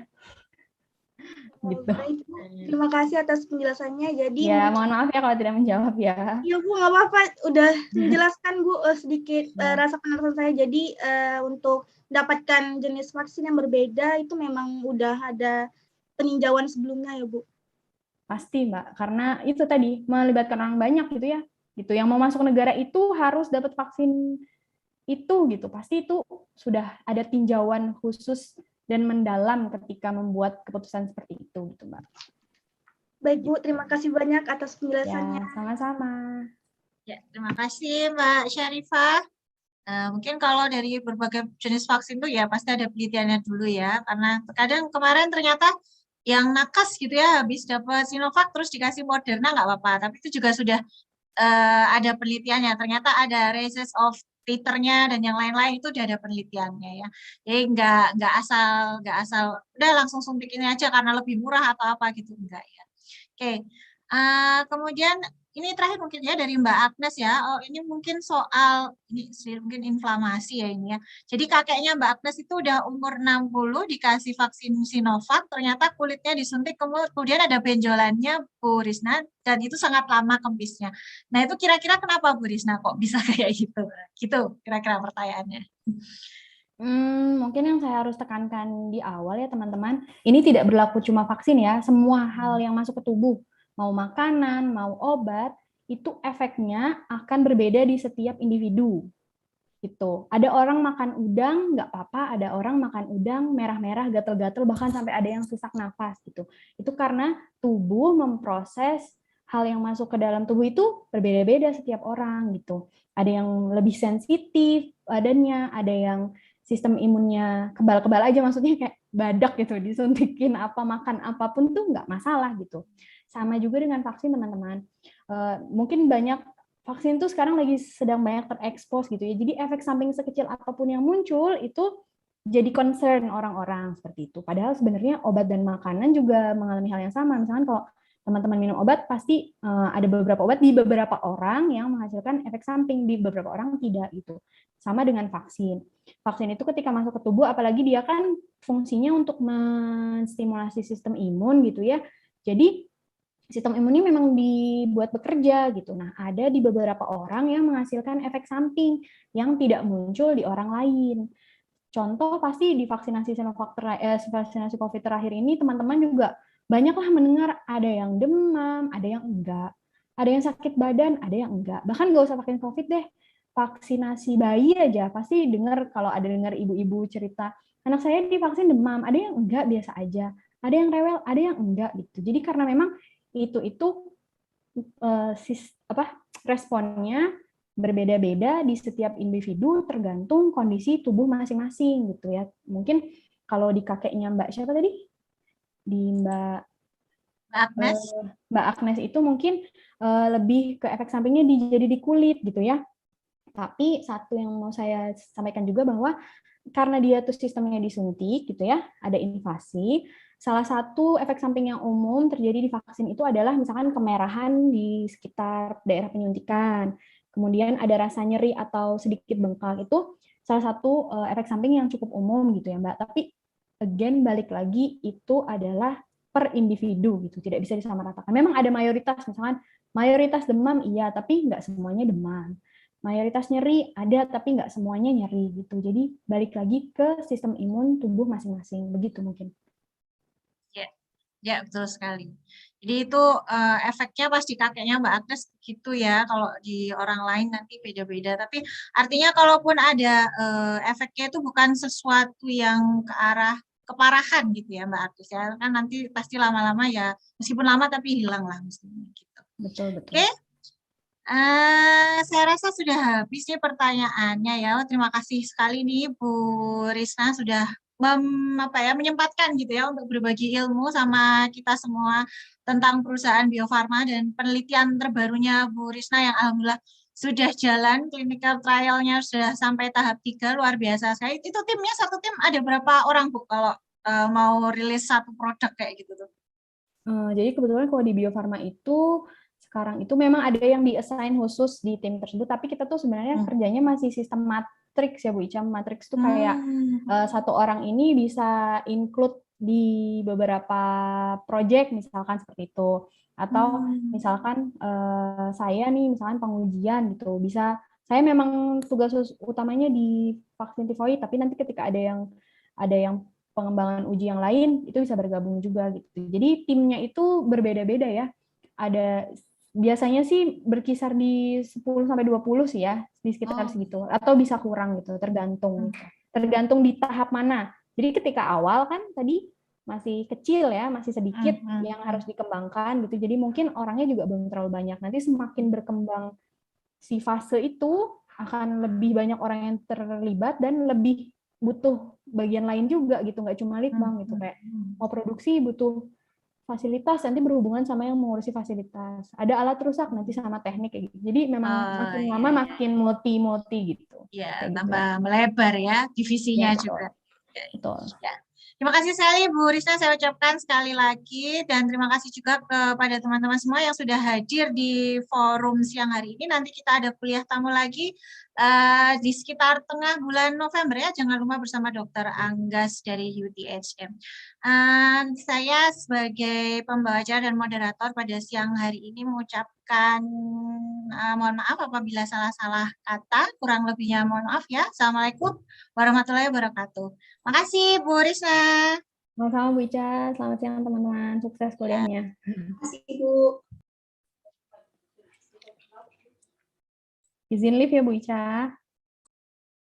Speaker 2: Gitu.
Speaker 3: Baik, Bu. Terima kasih atas penjelasannya. Jadi
Speaker 2: ya mohon maaf ya kalau tidak menjawab ya.
Speaker 3: Iya Bu, nggak apa-apa. Udah menjelaskan Bu sedikit rasa penasaran saya. Jadi untuk mendapatkan jenis vaksin yang berbeda itu memang udah ada peninjauan sebelumnya ya Bu?
Speaker 2: Pasti Mbak, karena itu tadi melibatkan orang banyak gitu ya. Gitu. Yang mau masuk negara itu harus dapat vaksin itu gitu. Pasti itu sudah ada tinjauan khusus dan mendalam ketika membuat keputusan seperti itu gitu Mbak.
Speaker 3: Baik Bu, terima kasih banyak atas penjelasannya.
Speaker 2: Ya, sama-sama.
Speaker 1: Ya, terima kasih Mbak Syarifah. Mungkin kalau dari berbagai jenis vaksin itu ya pasti ada penelitiannya dulu ya, karena terkadang kemarin ternyata yang nakes gitu ya, habis dapat Sinovac terus dikasih Moderna nggak apa-apa, tapi itu juga sudah ada penelitiannya, ternyata ada resist of titernya dan yang lain-lain itu udah ada penelitiannya ya. Jadi nggak asal udah langsung suntik ini aja karena lebih murah atau apa gitu, enggak ya. Oke. Kemudian ini terakhir mungkin ya dari Mbak Agnes ya. Oh, ini mungkin soal ini mungkin inflamasi ya ini ya. Jadi kakeknya Mbak Agnes itu udah umur 60 dikasih vaksin Sinovac, ternyata kulitnya disuntik kemudian ada benjolannya Bu Risna dan itu sangat lama kempisnya. Nah, itu kira-kira kenapa Bu Risna kok bisa kayak gitu? Gitu kira-kira pertanyaannya.
Speaker 2: Mungkin yang saya harus tekankan di awal ya teman-teman, ini tidak berlaku cuma vaksin ya, semua hal yang masuk ke tubuh, mau makanan, mau obat, itu efeknya akan berbeda di setiap individu. Gitu. Ada orang makan udang nggak apa-apa, ada orang makan udang merah-merah, gatel-gatel, bahkan sampai ada yang sesak nafas gitu. Itu karena tubuh memproses hal yang masuk ke dalam tubuh itu berbeda-beda setiap orang gitu. Ada yang lebih sensitif badannya, ada yang sistem imunnya kebal-kebal aja, maksudnya kayak badak gitu, disuntikin apa makan apapun tuh nggak masalah gitu. Sama juga dengan vaksin teman-teman. Mungkin banyak vaksin tuh sekarang lagi sedang banyak terekspos gitu ya. Jadi efek samping sekecil apapun yang muncul itu jadi concern orang-orang seperti itu. Padahal sebenarnya obat dan makanan juga mengalami hal yang sama. Misalkan kalau teman-teman minum obat, pasti ada beberapa obat di beberapa orang yang menghasilkan efek samping, di beberapa orang tidak gitu. Sama dengan vaksin. Vaksin itu ketika masuk ke tubuh, apalagi dia kan fungsinya untuk menstimulasi sistem imun gitu ya. Jadi sistem imunnya memang dibuat bekerja gitu. Nah, ada di beberapa orang yang menghasilkan efek samping yang tidak muncul di orang lain. Contoh pasti di vaksinasi Sinovac vaksinasi COVID terakhir ini teman-teman juga banyaklah mendengar ada yang demam, ada yang enggak. Ada yang sakit badan, ada yang enggak. Bahkan nggak usah vaksin COVID deh. Vaksinasi bayi aja pasti dengar, kalau ada dengar ibu-ibu cerita, anak saya divaksin demam, ada yang enggak biasa aja. Ada yang rewel, ada yang enggak gitu. Jadi karena memang itu responnya berbeda-beda di setiap individu tergantung kondisi tubuh masing-masing gitu ya. Mungkin kalau di kakeknya Mbak siapa tadi? Di Mbak
Speaker 1: Agnes.
Speaker 2: Mbak Agnes itu mungkin lebih ke efek sampingnya jadi di kulit gitu ya. Tapi satu yang mau saya sampaikan juga bahwa karena dia tuh sistemnya disuntik gitu ya, ada invasi. Salah satu efek samping yang umum terjadi di vaksin itu adalah misalkan kemerahan di sekitar daerah penyuntikan. Kemudian ada rasa nyeri atau sedikit bengkak, itu salah satu efek samping yang cukup umum gitu ya Mbak. Tapi again balik lagi itu adalah per individu gitu, tidak bisa disamaratakan. Memang ada mayoritas, misalkan mayoritas demam iya, tapi nggak semuanya demam. Mayoritas nyeri ada, tapi nggak semuanya nyeri gitu. Jadi balik lagi ke sistem imun tubuh masing-masing, begitu mungkin.
Speaker 1: Ya betul sekali. Jadi itu efeknya pas di kakeknya Mbak Agnes gitu ya. Kalau di orang lain nanti beda-beda. Tapi artinya kalaupun ada efeknya itu bukan sesuatu yang ke arah keparahan gitu ya Mbak Agnes ya. Kan nanti pasti lama-lama ya, meskipun lama tapi hilang lah mestinya gitu.
Speaker 2: Betul.
Speaker 1: Oke. Saya rasa sudah habis nih pertanyaannya ya. Terima kasih sekali nih Bu Risna sudah menyempatkan gitu ya untuk berbagi ilmu sama kita semua tentang perusahaan Bio Farma dan penelitian terbarunya Bu Risna yang alhamdulillah sudah jalan, clinical trial-nya sudah sampai tahap 3, luar biasa sekali. Itu timnya, satu tim ada berapa orang Bu kalau mau rilis satu produk kayak gitu tuh?
Speaker 2: Jadi kebetulan kalau di Bio Farma itu sekarang itu memang ada yang di-assign khusus di tim tersebut, tapi kita tuh sebenarnya kerjanya masih sistem matrix ya Bu Ica. Matrix tuh kayak satu orang ini bisa include di beberapa project misalkan seperti itu. Atau misalkan saya nih misalkan pengujian gitu, bisa saya memang tugas utamanya di vaksin tivoid, tapi nanti ketika ada yang pengembangan uji yang lain itu bisa bergabung juga gitu. Jadi timnya itu berbeda-beda ya. Ada biasanya sih berkisar di 10 sampai 20 sih ya, di sekitar segitu, atau bisa kurang gitu, tergantung di tahap mana. Jadi ketika awal kan tadi masih kecil ya, masih sedikit yang harus dikembangkan gitu. Jadi mungkin orangnya juga belum terlalu banyak. Nanti semakin berkembang si fase itu akan lebih banyak orang yang terlibat dan lebih butuh bagian lain juga gitu, nggak cuma litbang gitu, kayak mau produksi butuh fasilitas, nanti berhubungan sama yang mengurusi fasilitas. Ada alat rusak nanti sama teknik kayak gitu. Jadi memang makin lama makin multi gitu.
Speaker 1: Ya,
Speaker 2: Kayak gitu.
Speaker 1: tambah melebar ya divisinya
Speaker 2: Ya, betul.
Speaker 1: juga.
Speaker 2: Betul.
Speaker 1: Ya. Terima kasih sekali Bu Risna, saya ucapkan sekali lagi, dan terima kasih juga kepada teman-teman semua yang sudah hadir di forum siang hari ini. Nanti kita ada kuliah tamu lagi di sekitar tengah bulan November ya, jangan lupa bersama Dr. Anggas dari UTHM. Saya sebagai pembawa acara dan moderator pada siang hari ini mengucapkan mohon maaf apabila salah-salah kata, kurang lebihnya mohon maaf ya. Assalamualaikum warahmatullahi wabarakatuh. Makasih Bu Risna.
Speaker 2: Sama-sama Bu Ica, selamat siang teman-teman, sukses kuliahnya.
Speaker 3: Terima kasih Bu.
Speaker 2: Izin live ya Bu Ica.